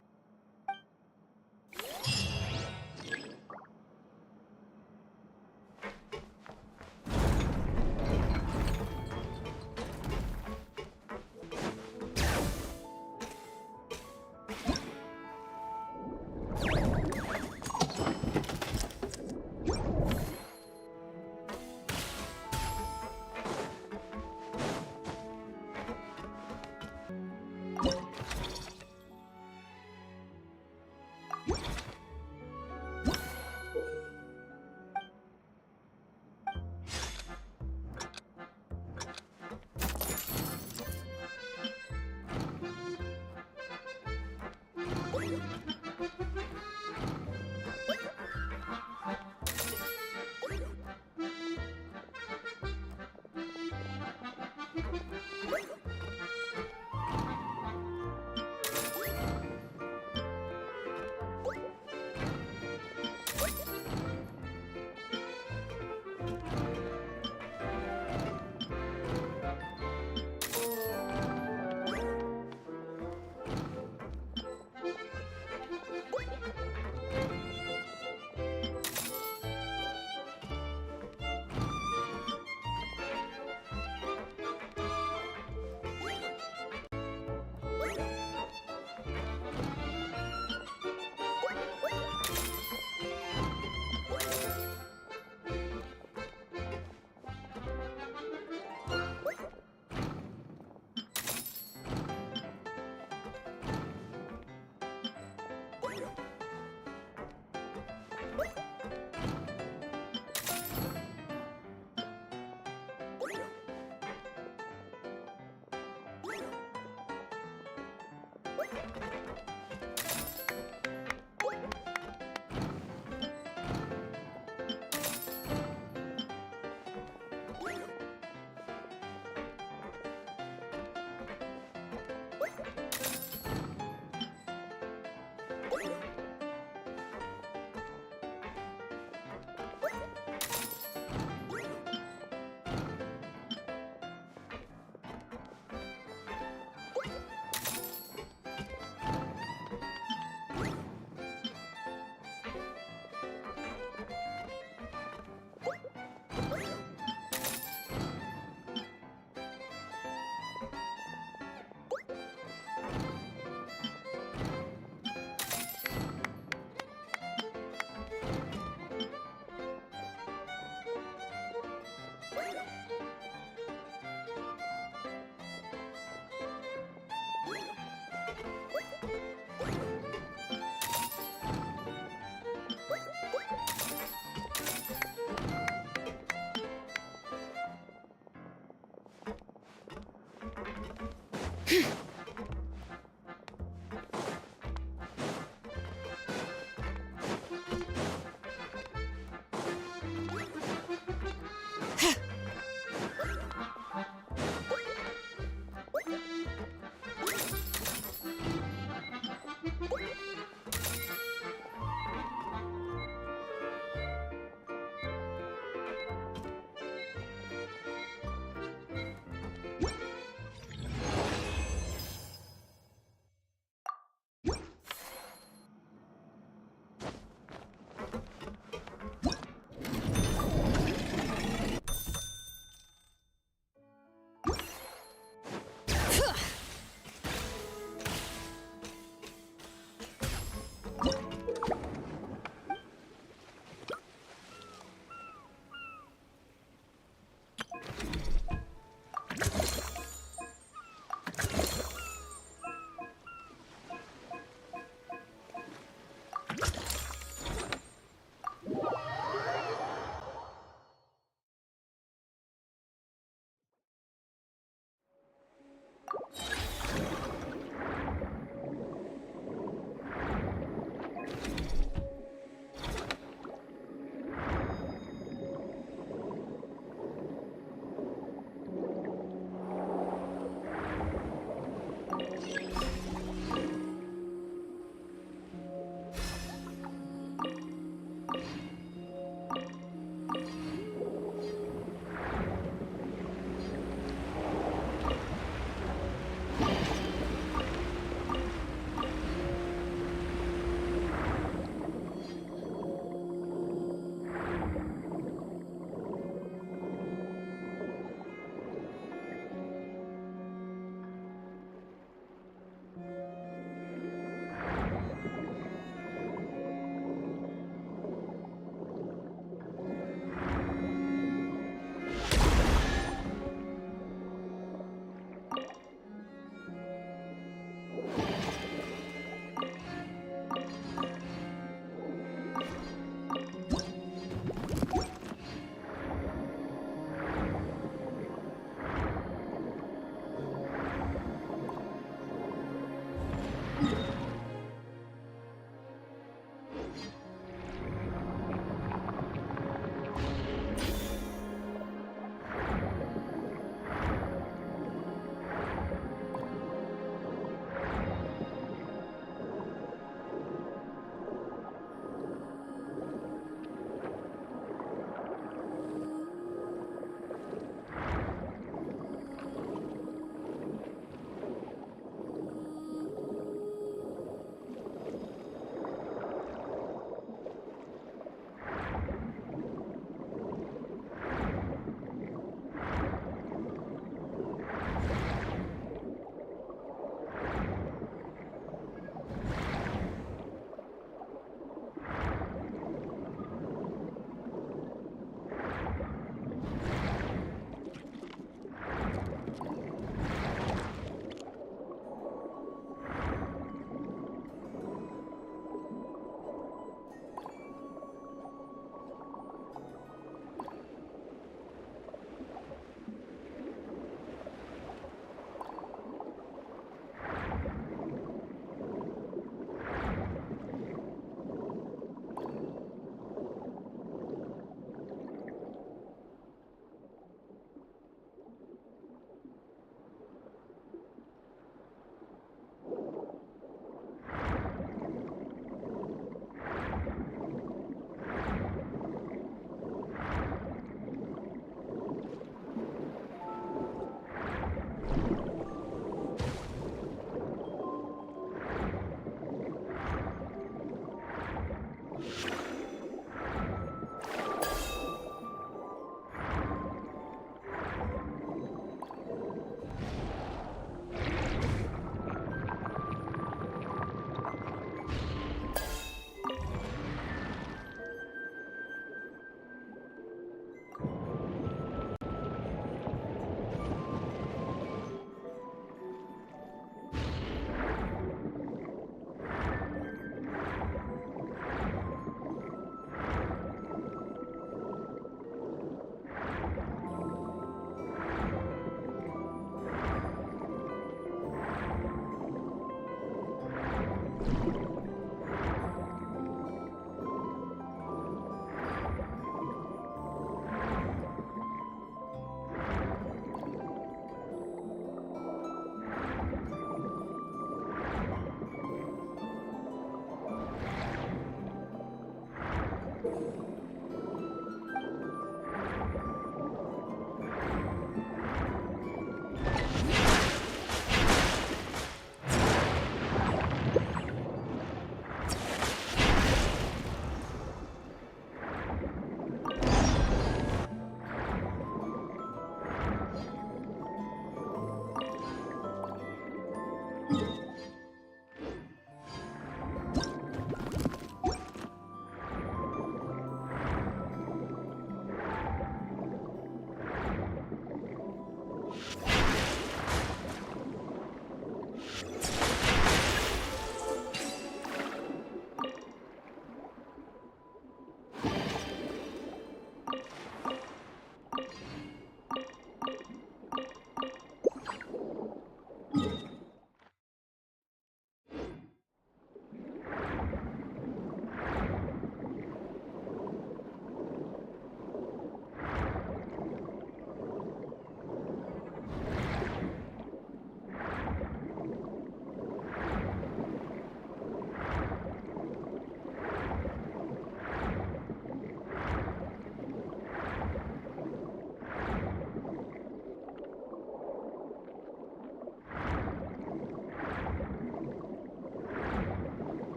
you